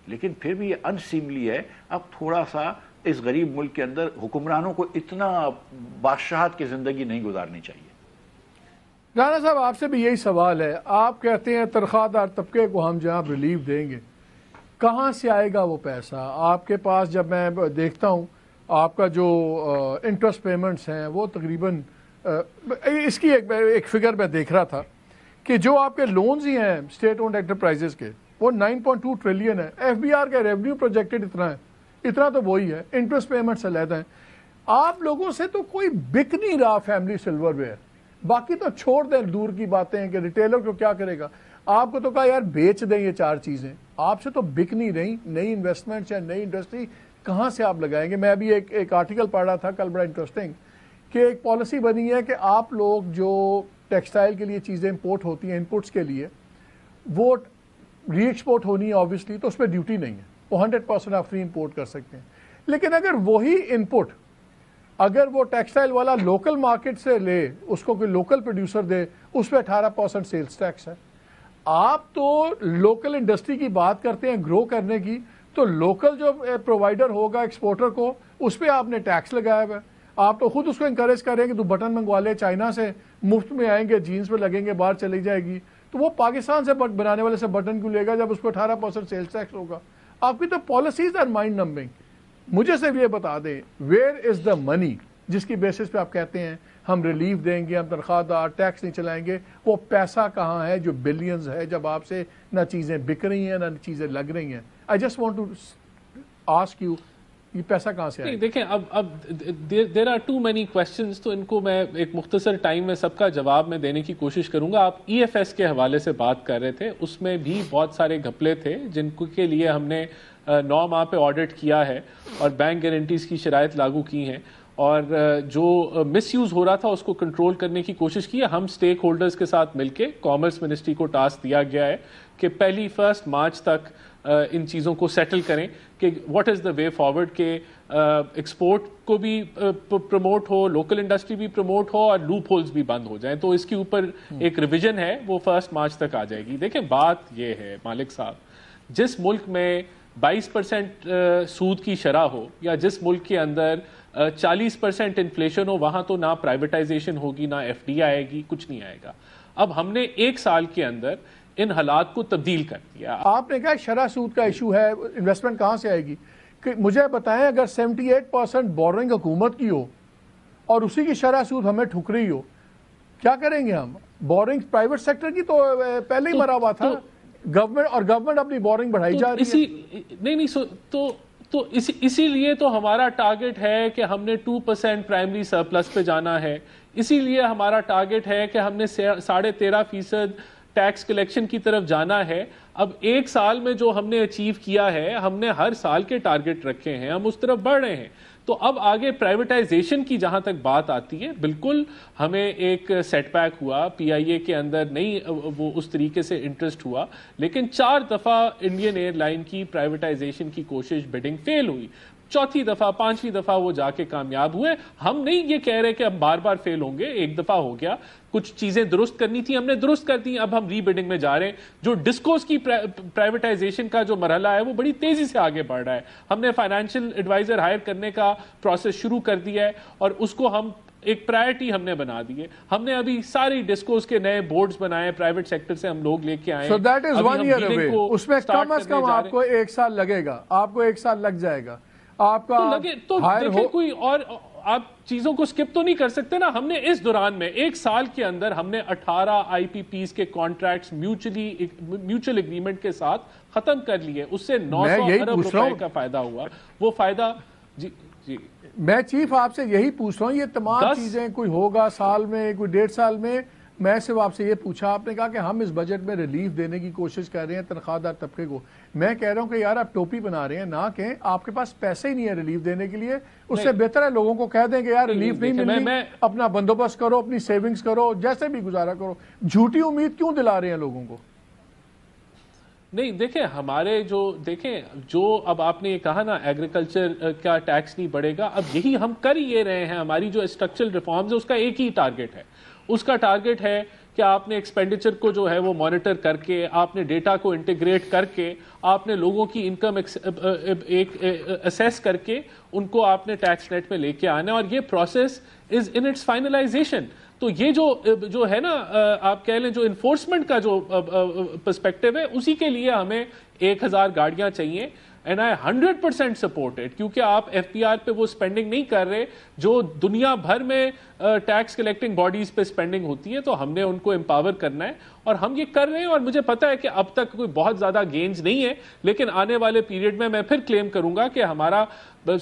لیکن پھر بھی یہ انسیملی ہے. اب تھوڑا سا اس غریب ملک کے اندر حکمرانوں کو اتنا بادشاہت کی زندگی نہیں گزارنی چاہیے. رانا صاحب آپ سے بھی یہی سوال ہے. آپ کہتے ہیں تنخواہ دار طبقے کو ہم جہاں ریلیف دیں گے، کہاں سے آئے گا وہ پیسہ؟ آپ کے پاس جب میں دیکھتا ہوں آپ کا جو انٹرسٹ پیمنٹس ہیں وہ تقریباً اس کی ایک فگر میں دیکھ رہا تھا کہ جو آپ کے لونز ہی ہیں اسٹیٹ اونڈ انٹرپرائزز کے وہ 9.2 ٹریلین ہے. ایف بی آر کا ریونیو پروجیکٹڈ اتنا تو وہی ہے, انٹرسٹ پیمنٹس علیحدہ ہیں. آپ لوگوں سے تو کوئی بک نہیں رہا فیملی سلور ویئر, باقی تو چھوڑ دیں دور کی باتیں کہ ریٹیلر کو کیا کرے گا. آپ کو تو کہا یار بیچ دیں یہ 4 چیزیں, آپ سے تو بک نہیں رہی. نئی انویسٹمنٹ یا نئی انڈسٹری کہاں سے آپ لگائیں گے؟ میں ابھی ایک آرٹیکل پڑھ رہا تھا کل, بڑا انٹرسٹنگ, کہ ایک پالیسی بنی ہے کہ آپ لوگ جو ٹیکسٹائل کے لیے چیزیں امپورٹ ہوتی ہیں انپٹس کے لیے, وہ ری ایکسپورٹ ہونی ہے آبویسلی, تو اس پہ ڈیوٹی نہیں ہے, وہ 100% آپ فری امپورٹ کر سکتے ہیں. لیکن اگر وہی انپٹ اگر وہ ٹیکسٹائل والا لوکل مارکیٹ سے لے, اس کو کوئی لوکل پروڈیوسر دے, اس پہ 18% سیلز ٹیکس ہے. آپ تو لوکل انڈسٹری کی بات کرتے ہیں گرو کرنے کی, تو لوکل جو پرووائڈر ہوگا ایکسپورٹر کو, اس پہ آپ نے ٹیکس لگایا ہوا ہے. آپ تو خود اس کو انکریج کریں کہ تو بٹن منگوا لے چائنا سے, مفت میں آئیں گے, جینس پہ لگیں گے, باہر چلی جائے گی. تو وہ پاکستان سے بنانے والے سے بٹن کیوں لے گا جب اس کو 18% سیلز ٹیکس ہوگا؟ آپ کی تو پالیسیز آر مائنڈ نمبرنگ. مجھے صرف یہ بتا دیں ویئر از دا منی جس کی بیسس پہ آپ کہتے ہیں ہم ریلیف دیں گے, ہم تنخواہ دار ٹیکس نہیں چلائیں گے. وہ پیسہ کہاں ہے جو بلینز ہے, جب آپ سے نہ چیزیں بک رہی ہیں نہ چیزیں لگ رہی ہیں؟ I just want to ask you, یہ پیسہ کہاں سے آئے؟ دیکھیں اب there are too many questions, تو ان کو میں ایک مختصر ٹائم میں سب کا جواب میں دینے کی کوشش کروں گا. آپ ای ایف ایس کے حوالے سے بات کر رہے تھے, اس میں بھی بہت سارے گھپلے تھے جن کے لیے ہم نے 9 ماہ پہ آڈٹ کیا ہے اور بینک گارنٹیز کی شرائط لاگو کی ہیں, اور جو مس یوز ہو رہا تھا اس کو کنٹرول کرنے کی کوشش کی ہے. ہم سٹیک ہولڈرز کے ساتھ مل کے کامرس منسٹری کو ٹاسک دیا گیا ہے کہ 1 مارچ تک ان چیزوں کو سیٹل کریں کہ what is the way forward, کہ ایکسپورٹ کو بھی پروموٹ ہو, لوکل انڈسٹری بھی پروموٹ ہو, اور لوپ ہولز بھی بند ہو جائیں. تو اس کے اوپر ایک ریویژن ہے, وہ 1 مارچ تک آ جائے گی. دیکھیں بات یہ ہے مالک صاحب, جس ملک میں 22% سود کی شرح ہو, یا جس ملک کے اندر 40% انفلیشن ہو, وہاں تو نہ پرائیویٹائزیشن ہوگی, نہ ایف ڈی آئے گی, کچھ نہیں آئے گا. اب ہم نے 1 سال کے اندر ان حالات کو تبدیل کر دیا. آپ نے کہا شرح سود کا ایشو ہے, انویسٹمنٹ کہاں سے آئے گی؟ کہ مجھے بتائیں اگر 78% بورنگ حکومت کی ہو اور اسی کی شرح سود ہمیں ٹھک رہی ہو, کیا کریں گے ہم؟ بورنگ پرائیویٹ سیکٹر کی تو پہلے ہی مرا ہوا تھا, گورنمنٹ, اور گورنمنٹ اپنی بورنگ بڑھائی جا رہی ہے. نہیں تو اسی لیے تو ہمارا ٹارگٹ ہے کہ ہم نے 2% پرائمری سرپلس پہ جانا ہے. اسی لیے ہمارا ٹارگٹ ہے کہ ہم نے 13.5% ٹیکس کلیکشن کی طرف جانا ہے. اب 1 سال میں جو ہم نے اچیو کیا ہے, ہم نے ہر سال کے ٹارگٹ رکھے ہیں, ہم اس طرف بڑھ رہے ہیں. تو اب آگے پرائیویٹائزیشن کی جہاں تک بات آتی ہے, بالکل ہمیں ایک سیٹ بیک ہوا, پی آئی اے کے اندر نہیں وہ اس طریقے سے انٹرسٹ ہوا, لیکن 4 دفعہ انڈین ایئر لائن کی پرائیویٹائزیشن کی کوشش بڈنگ فیل ہوئی. 4تھی دفعہ 5ویں دفعہ وہ جا کے کامیاب ہوئے. ہم نہیں یہ کہہ رہے کہ ہم بار بار فیل ہوں گے, 1 دفعہ ہو گیا, کچھ چیزیں درست کرنی تھی, ہم نے درست کر دی. اب ہم ری بڈنگ میں جا رہے ہیں. جو ڈسکوز کی پرائیویٹائزیشن کا جو مرحلہ ہے وہ بڑی تیزی سے آگے بڑھ رہا ہے. ہم نے فائنینشیل ایڈوائزر ہائر کرنے کا پروسیس شروع کر دیا ہے, اور اس کو ہم ایک پرائرٹی ہم نے بنا دی ہے. ہم نے ابھی ساری ڈسکوز کے نئے بورڈز بنائے, پرائیویٹ سیکٹر سے ہم لوگ لے کے آئے. So that is 1 year away. اس میں کم از کم آپ کو 1 سال لگے گا, آپ کو 1 سال لگ جائے گا. آپ کا تو دیکھیں کوئی اور آپ چیزوں کو سکپ تو نہیں کر سکتے نا. ہم نے اس دوران میں 1 سال کے اندر ہم نے 18 آئی پی پیز کے کانٹریکٹس میوچل اگریمنٹ کے ساتھ ختم کر لیے. اس سے 900 ارب روپے کا فائدہ ہوا. وہ فائدہ جی میں چیف آپ سے یہی پوچھ رہا ہوں, یہ تمام چیزیں کوئی ہوگا سال میں, کوئی 1.5 سال میں. میں صرف آپ سے یہ پوچھا, آپ نے کہا کہ ہم اس بجٹ میں ریلیف دینے کی کوشش کر رہے ہیں تنخواہ دار طبقے کو. میں کہہ رہا ہوں کہ یار آپ ٹوپی بنا رہے ہیں, نہ کہ آپ کے پاس پیسے ہی نہیں ہے ریلیف دینے کے لیے. اس سے بہتر ہے لوگوں کو کہہ دیں کہ یار ریلیف نہیں ملنی, اپنا بندوبست کرو, اپنی سیونگز کرو, جیسے بھی گزارا کرو. جھوٹی امید کیوں دلا رہے ہیں لوگوں کو؟ نہیں دیکھیں ہمارے جو اب آپ نے یہ کہا نا ایگریکلچر کا ٹیکس نہیں بڑھے گا, اب یہی ہم کر یہ رہے ہیں. ہماری جو اسٹرکچرل ریفارمز ہے اس کا ایک ہی ٹارگٹ ہے. اس کا ٹارگٹ ہے کہ آپ نے ایکسپینڈیچر کو جو ہے وہ مانیٹر کر کے, آپ نے ڈیٹا کو انٹیگریٹ کر کے, آپ نے لوگوں کی انکم اسیس کر کے ان کو آپ نے ٹیکس نیٹ میں لے کے آنا ہے, اور یہ process is in its finalisation. تو یہ جو ہے نا آپ کہہ لیں جو انفورسمنٹ کا جو پرسپیکٹو ہے, اسی کے لیے ہمیں 1000 گاڑیاں چاہیے. اینڈ آئی 100% سپورٹ اٹ, کیونکہ آپ ایف پی آر پہ وہ اسپینڈنگ نہیں کر رہے جو دنیا بھر میں ٹیکس کلیکٹنگ باڈیز پہ اسپینڈنگ ہوتی ہے, تو ہم نے ان کو امپاور کرنا ہے اور ہم یہ کر رہے ہیں. اور مجھے پتا ہے کہ اب تک کوئی بہت زیادہ گینز نہیں ہے, لیکن آنے والے پیریڈ میں پھر کلیم کروں گا کہ ہمارا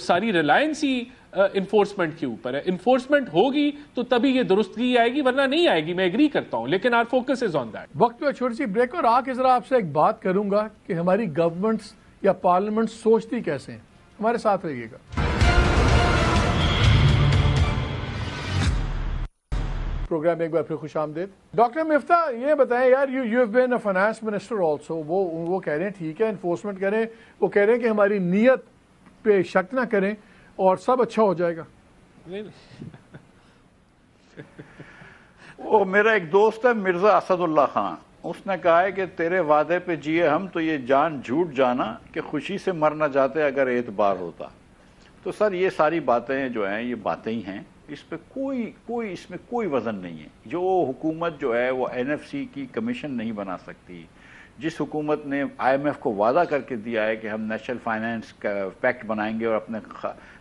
ساری ریلائنس ہی انفورسمنٹ کے اوپر ہے. انفورسمنٹ ہوگی تو تبھی یہ درستگی آئے گی, ورنہ نہیں آئے گی. میں ایگری کرتا ہوں, لیکن are focus is on that. وقت پہ چھوٹی سی بریک, اور آ کے ذرا آپ سے ایک بات کروں گا کہ ہماری گورنمنٹس یا پارلیمنٹ سوچتی کیسے ہیں. ہمارے ساتھ رہیے گا. پروگرام ایک بار پھر خوش آمدید. ڈاکٹر مفتاح, یہ بتائیں یار, you have been a finance minister also. وہ کہہ رہے ہیں ٹھیک ہے انفورسمنٹ کریں, وہ کہہ رہے ہیں کہ ہماری نیت پہ شک نہ کریں اور سب اچھا ہو جائے گا. وہ میرا ایک دوست ہے مرزا اسد اللہ خان, اس نے کہا ہے کہ تیرے وعدے پہ جیے ہم تو یہ جان جھوٹ جانا کہ خوشی سے مر نہ جاتے اگر اعتبار ہوتا. تو سر یہ ساری باتیں جو ہیں یہ باتیں ہی ہیں, اس پہ اس میں کوئی وزن نہیں ہے. جو حکومت جو ہے وہ این ایف سی کی کمیشن نہیں بنا سکتی. جس حکومت نے آئی ایم ایف کو وعدہ کر کے دیا ہے کہ ہم نیشنل فائنانس کا پیکٹ بنائیں گے اور اپنے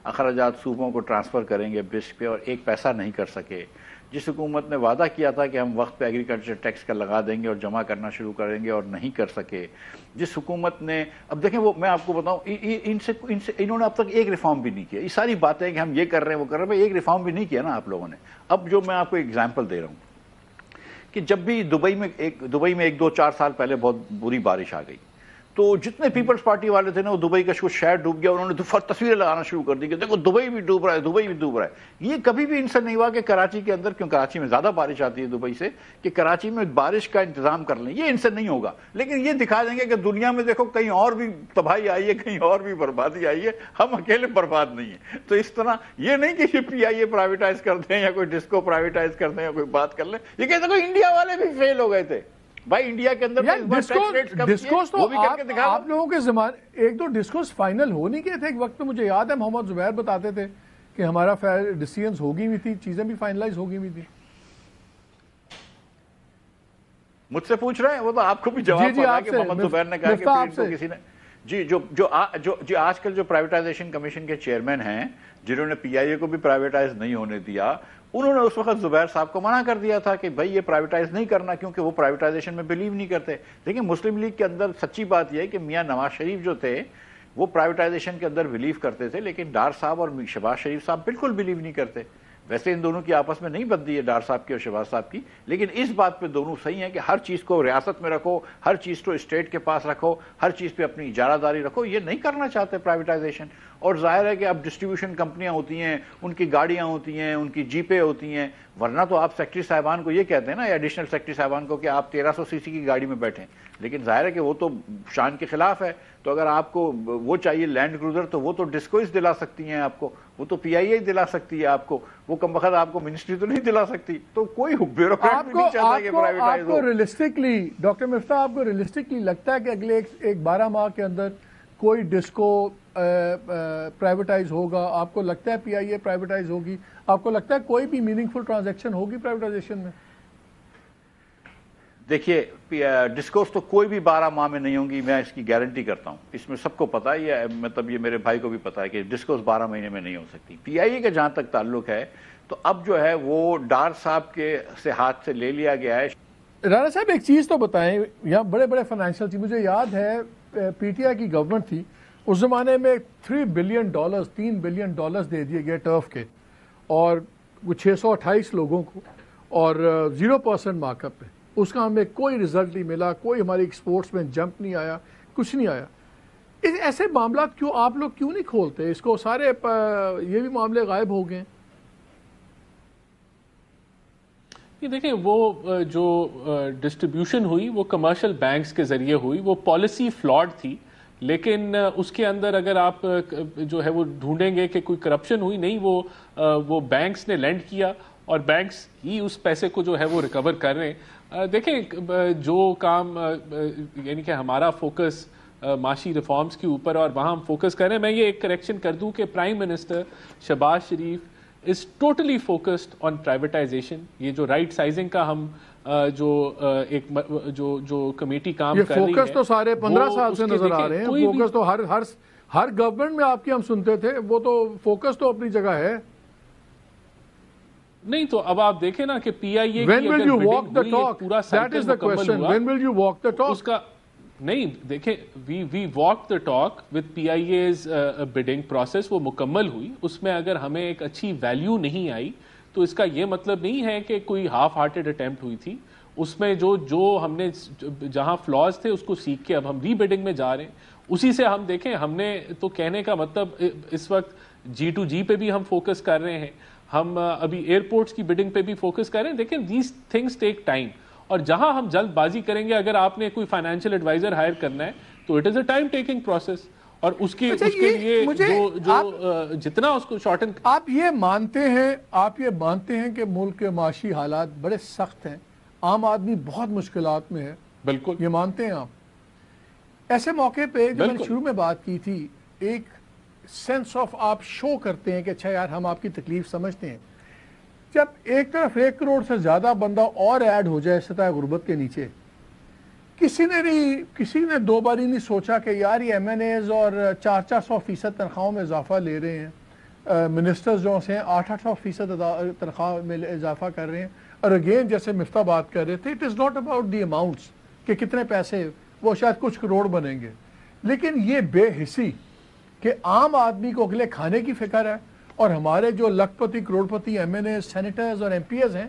اخراجات صوبوں کو ٹرانسفر کریں گے بسک پہ, اور ایک پیسہ نہیں کر سکے. جس حکومت نے وعدہ کیا تھا کہ ہم وقت پہ ایگریکلچر ٹیکس کا لگا دیں گے اور جمع کرنا شروع کریں گے اور نہیں کر سکے. جس حکومت نے, اب دیکھیں وہ میں آپ کو بتاؤں, انہوں نے اب تک ایک ریفارم بھی نہیں کیا. یہ ساری باتیں کہ ہم یہ کر رہے ہیں وہ کر رہے ہیں, ایک ریفارم بھی نہیں کیا نا آپ لوگوں نے. اب جو میں آپ کو ایگزامپل دے رہا ہوں کہ جب بھی دبئی میں 1-2-4 سال پہلے بہت بری بارش آ گئی, تو جتنے پیپلز پارٹی والے تھے نا, وہ دبئی کا کچھ شہر ڈوب گیا, انہوں نے تصویریں لگانا شروع کر دی کہ دیکھو دبئی بھی ڈوب رہا ہے, دبئی بھی ڈوب رہا ہے. یہ کبھی بھی ان سے نہیں ہوا کہ کراچی کے اندر, کیوں کراچی میں زیادہ بارش آتی ہے دبئی سے, کہ کراچی میں بارش کا انتظام کر لیں. یہ ان سے نہیں ہوگا, لیکن یہ دکھا دیں گے کہ دنیا میں دیکھو کہیں اور بھی تباہی آئی ہے, کہیں اور بھی بربادی آئی ہے, ہم اکیلے برباد نہیں ہیں. تو اس طرح یہ نہیں کہ یہ پی آئی اے پرائیویٹائز کر دیں یا کوئی ڈسکو پرائیویٹائز کر دیں یا کوئی بات کر لیں. یہ کہتے ہیں انڈیا والے بھی فیل ہو گئے تھے بھائی, انڈیا کے اندر ڈسکوس تو آپ لوگوں کے زمانے 1-2 ڈسکوس فائنل ہو نہیں گئے تھے. ایک وقت پہ مجھے یاد ہے محمد زبیر بتاتے تھے کہ ہمارا ڈیسیژنز ہو گئی ہوئی تھی, چیزیں بھی فائنلائز ہو گئی ہوئی تھی. مجھ سے پوچھ رہے ہیں, وہ تو آپ کو بھی جواب پتا ہے کہ محمد زبیر نے کہا کہ کسی نے جی آج کل جو پرائیویٹائزیشن کمیشن کے چیئرمین ہیں جنہوں نے پی آئی اے کو بھی پرائیویٹائز نہیں ہونے دیا, انہوں نے اس وقت زبیر صاحب کو منع کر دیا تھا کہ بھائی یہ پرائیویٹائز نہیں کرنا, کیونکہ وہ پرائیویٹائزیشن میں بلیو نہیں کرتے. لیکن مسلم لیگ کے اندر سچی بات یہ ہے کہ میاں نواز شریف جو تھے وہ پرائیویٹائزیشن کے اندر بلیو کرتے تھے, لیکن ڈار صاحب اور شہباز شریف صاحب بالکل بلیو نہیں کرتے. ویسے ان دونوں کی آپس میں نہیں بنتی ہے ڈار صاحب کی اور شہباز صاحب کی, لیکن اس بات پہ دونوں صحیح ہیں کہ ہر چیز کو ریاست میں رکھو, ہر چیز کو اسٹیٹ کے پاس رکھو, ہر چیز پہ اپنی اجارہ داری رکھو. یہ نہیں کرنا چاہتے پرائیویٹائزیشن. اور ظاہر ہے کہ اب ڈسٹریبیوشن کمپنیاں ہوتی ہیں, ان کی گاڑیاں ہوتی ہیں, ان کی جیپیں ہوتی ہیں, ورنہ تو آپ سیکٹری صاحبان کو یہ کہتے ہیں نا, ایڈیشنل سیکٹری صاحبان کو, کہ آپ 1300 cc کی گاڑی میں بیٹھیں. لیکن ظاہر ہے کہ وہ تو شان کے خلاف ہے. تو اگر آپ کو وہ چاہیے لینڈ کروزر, تو وہ تو ڈسکوز دلا سکتی ہیں آپ کو, وہ تو پی آئی اے دلا سکتی ہے آپ کو, وہ کم وقت آپ کو منسٹری تو نہیں دلا سکتی. تو کوئی بیوروکریٹ بھی نہیں چاہتا کہ پرائیویٹائز ہو. ریئلسٹکلی ڈاکٹر مفتاح, آپ کو ریئلسٹکلی لگتا ہے کہ اگلے 12 ماہ کے اندر کوئی ڈسکو پرائیویٹائز ہوگا؟ آپ کو لگتا ہے پی آئی اے پرائیویٹائز ہوگی؟ آپ کو لگتا ہے کوئی بھی میننگ فل ٹرانزیکشن ہوگی پرائیویٹائزیشن میں؟ دیکھیے ڈسکوس تو کوئی بھی 12 ماہ میں نہیں ہوں گی, میں اس کی گارنٹی کرتا ہوں. اس میں سب کو پتا ہے, یہ مطلب یہ میرے بھائی کو بھی پتا ہے کہ ڈسکوس 12 مہینے میں نہیں ہو سکتی. پی آئی اے کا جہاں تک تعلق ہے تو اب جو ہے وہ ڈار صاحب کے سے ہاتھ سے لے لیا گیا ہے. رانا صاحب ایک چیز تو بتائیں, یہاں بڑے بڑے فائنینشیل چیز, مجھے یاد ہے پی ٹی آئی کی گورنمنٹ تھی اس زمانے میں $3 بلین دے دیے گئے ٹرف کے, اور 628 لوگوں کو, اور 0% مارک اپ پہ. اس کا ہمیں کوئی رزلٹ نہیں ملا, کوئی ہماری ایکسپورٹس میں جمپ نہیں آیا, کچھ نہیں آیا. ایسے معاملات کیوں آپ لوگ کیوں نہیں کھولتے اس کو؟ سارے یہ بھی معاملے غائب ہو گئے. یہ دیکھیں, وہ جو ڈسٹریبیوشن ہوئی وہ کمرشل بینکس کے ذریعے ہوئی, وہ پالیسی فلاڈ تھی. لیکن اس کے اندر اگر آپ جو ہے وہ ڈھونڈیں گے کہ کوئی کرپشن ہوئی, نہیں, وہ بینکس نے لینڈ کیا اور بینکس ہی اس پیسے کو جو ہے وہ ریکور کر رہے ہیں. دیکھیں جو کام یعنی کہ ہمارا فوکس معاشی ریفارمز کے اوپر اور وہاں ہم فوکس کر رہے ہیں. میں یہ ایک کریکشن کر دوں کہ prime minister Shehbaz Sharif is totally focused on privatisation. یہ جو رائٹ سائزنگ کا ہم جو کمیٹی کام کر رہی ہے, فوکس تو سارے 15 سال سے نظر آ رہے ہیں. فوکس تو ہر گورنمنٹ میں آپ کی ہم سنتے تھے، وہ تو فوکس تو اپنی جگہ ہے. نہیں تو اب آپ دیکھیں نا کہ پی آئی اے When will you walk the talk? پورا That is the question. When will you walk the talk? اس کا نہیں دیکھیں we walk the talk with P I A's bidding process, وہ مکمل ہوئی. اس میں اگر ہمیں ایک اچھی ویلیو نہیں آئی تو اس کا یہ مطلب نہیں ہے کہ کوئی ہاف ہارٹیڈ اٹیمپٹ ہوئی تھی. اس میں جو ہم نے جہاں فلاز تھے اس کو سیکھ کے اب ہم ری بڈنگ میں جا رہے ہیں. اسی سے ہم دیکھیں، ہم نے تو کہنے کا مطلب اس وقت G2G پہ بھی ہم فوکس کر رہے ہیں، ہم ابھی ایئرپورٹس کی بڈنگ پہ بھی فوکس کر رہے ہیں. دیکھیں دیز تھنگس ٹیک ٹائم، اور جہاں ہم جلد بازی کریں گے، اگر آپ نے کوئی فائنینشیل ایڈوائزر ہائر کرنا ہے تو it is a time taking process, اور اس کے لیے جو جتنا اس کو شارٹن. آپ یہ مانتے ہیں کہ ملک کے معاشی حالات بڑے سخت ہیں، عام آدمی بہت مشکلات میں ہے؟ بالکل یہ مانتے ہیں آپ؟ ایسے موقع پہ جو میں نے شروع میں بات کی تھی، ایک سینس آف آپ شو کرتے ہیں کہ اچھا یار ہم آپ کی تکلیف سمجھتے ہیں. جب ایک طرف 1 کروڑ سے زیادہ بندہ اور ایڈ ہو جائے سطح غربت کے نیچے، کسی نے 2 باری نہیں سوچا کہ یار یہ MNAs اور 400% تنخواہوں میں اضافہ لے رہے ہیں، منسٹرز جو ہیں 800% تنخواہ میں اضافہ کر رہے ہیں. اور اگین جیسے مفتاح بات کر رہے تھے، it is not about the amounts کہ کتنے پیسے، وہ شاید کچھ کروڑ بنیں گے، لیکن یہ بے حسی کہ عام آدمی کو اگلے کھانے کی فکر ہے، اور ہمارے جو لکھ پتی کروڑ پتی MNAs سینیٹرز اور MPs ہیں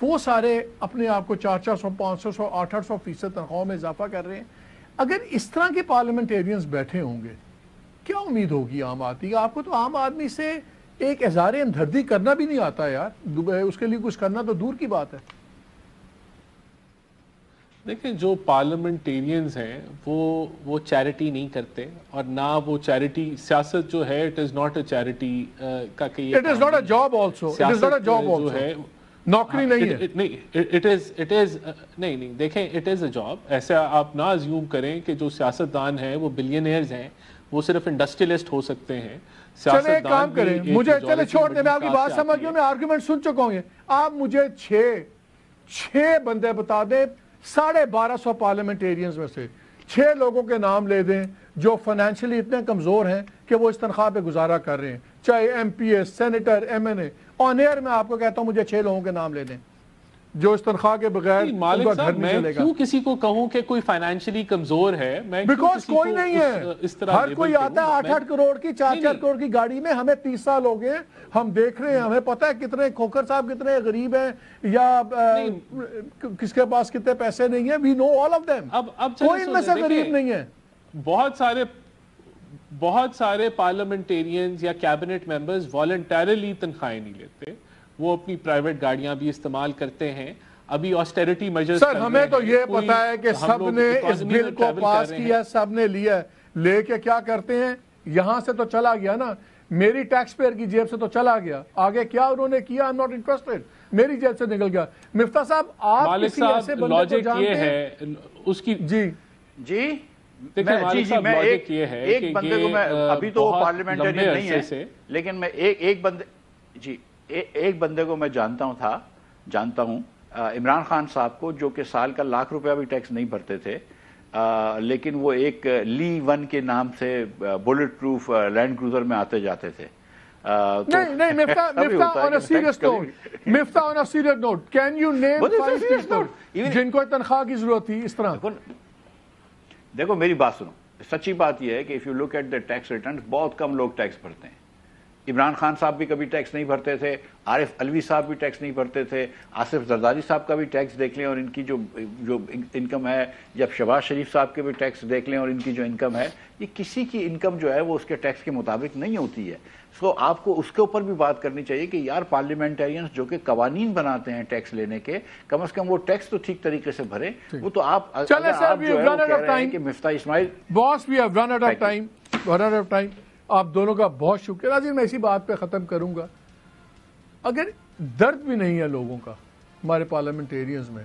وہ سارے اپنے آپ کو 400 500 800% تنخواہوں میں اضافہ کر رہے ہیں. اگر اس طرح کے پارلیمنٹیرینز بیٹھے ہوں گے، کیا امید ہوگی عام آدمی کا؟ آپ کو تو عام آدمی سے ایک اظہار ہمدردی کرنا بھی نہیں آتا یار، اس کے لیے کچھ کرنا تو دور کی بات ہے. دیکھیں جو پارلیمنٹیرینز ہیں وہ چیریٹی نہیں کرتے، اور نہ وہ چیریٹی، سیاست جو ہے it is not a charity کا کہ یہ it is not a job also, it is not a job also, نوکری نہیں ہے. نہیں دیکھیں اٹ از اے جاب. ایسا آپ نہ ازیوم کریں کہ جو سیاستدان ہیں وہ بلینئرز ہیں، وہ صرف انڈسٹریلسٹ ہو سکتے ہیں. چلے ایک کام کریں، مجھے چلے چھوڑ دیں، میں آپ کی بات سمجھ گیا، میں آرگومنٹ سن چکا ہوں. آپ مجھے 6 بندے بتا دیں 1250 پارلیمنٹیرینز میں سے 6 لوگوں کے نام لے دیں جو فائنینشلی اتنے کمزور ہیں کہ وہ اس تنخواہ پہ گزارا کر رہے ہیں، چاہے MPs، سینیٹر، MNA. آن ایئر میں آپ کو کہتا ہوں مجھے 6 لوگوں کے نام لے دیں جو اس تنخواہ کے بغیر مالک صاحب. میں کیوں کسی کو کہوں کہ کوئی فائنینشلی کمزور ہے؟ بیکاز کوئی نہیں ہے. ہر کوئی آتا ہے 8-8 کروڑ کی 4-4 کروڑ کی گاڑی میں. ہمیں 30 سال ہو گئے، ہم دیکھ رہے ہیں، ہمیں پتہ ہے کتنے کھوکھر صاحب کتنے غریب ہیں یا کس کے پاس کتنے پیسے نہیں ہیں. وی نو آل آف دیم. کوئی ان میں سے غریب نہیں ہے. بہت سارے پارلیمنٹیرینز یا کیبنٹ ممبرز والنٹیرلی تنخواہیں نہیں لیتے، وہ اپنی پرائیویٹ گاڑیاں بھی استعمال کرتے ہیں. ابھی آسٹیریٹی میجرز سر ہمیں تو یہ پتا ہے کہ سب نے اس بل کو پاس کیا، سب نے لیا، لے کے کیا کرتے ہیں، یہاں سے تو چلا گیا نا، میری ٹیکس پیئر کی جیب سے تو چلا گیا. آگے کیا انہوں نے کیا، I'm not interested، میری جیب سے نکل گیا. مفتاح صاحب آپ کسی ایسے بندے کو جانتے ہیں اس کی؟ جی میں ایک بندے کو، میں ابھی تو وہ پارلیمنٹرین نہیں ہے، لیکن میں ایک بندے کو میں جانتا ہوں عمران خان صاحب کو، جو کہ سال کا $1,00,000 بھی ٹیکس نہیں بھرتے تھے، لیکن وہ ایک لی 1 کے نام سے بلٹ پروف لینڈ کروزر میں آتے جاتے تھے. نہیں مفتاح on a serious note can you name 5 people جن کو تنخواہ کی ضرورت تھی اس طرح؟ دیکھو میری بات سنو، سچی بات یہ ہے کہ if you look at the tax returns بہت کم لوگ ٹیکس بھرتے ہیں. عمران خان صاحب بھی کبھی ٹیکس نہیں بھرتے تھے، عارف علوی صاحب بھی ٹیکس نہیں بھرتے تھے، آصف زرداری صاحب کا بھی ٹیکس دیکھ لیں اور ان کی جو انکم ہے، جب شہباز شریف صاحب کے بھی ٹیکس دیکھ لیں اور ان کی جو انکم ہے، یہ کسی کی انکم جو ہے وہ اس کے ٹیکس کے مطابق نہیں ہوتی ہے. سو آپ کو اس کے اوپر بھی بات کرنی چاہیے کہ یار پارلیمنٹیرینز جو کہ قوانین بناتے ہیں ٹیکس لینے کے، کم از کم وہ ٹیکس تو ٹھیک طریقے سے بھرے. وہ تو آپ جو ہے وہ کہہ رہے ہیں کہ Miftah Ismail boss we have run out of time. آپ دونوں کا بہت شکریہ. ناظرین میں اسی بات پہ ختم کروں گا، اگر درد بھی نہیں ہے لوگوں کا ہمارے پارلیمنٹیرینز میں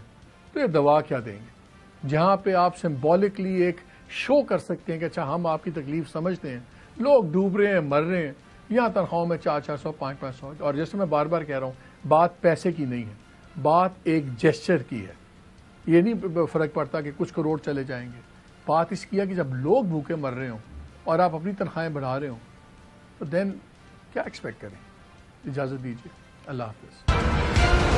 تو یہ دوا کیا دیں گے؟ جہاں پہ آپ سمبولکلی ایک شو کر سکتے ہیں کہ اچھا ہم آپ کی تکلیف سمجھتے ہیں. لوگ ڈوب رہے ہیں، مر رہے ہیں، یہاں تنخواہوں میں 400 500. اور جیسے میں بار بار کہہ رہا ہوں، بات پیسے کی نہیں ہے، بات ایک جیسچر کی ہے. یہ نہیں فرق پڑتا کہ کچھ کروڑ چلے جائیں گے. بات اس کی ہے کہ جب لوگ بھوکے مر رہے ہوں اور آپ اپنی تنخواہیں بڑھا رہے ہوں تو دین کیا ایکسپیکٹ کریں. اجازت دیجیے. اللہ حافظ.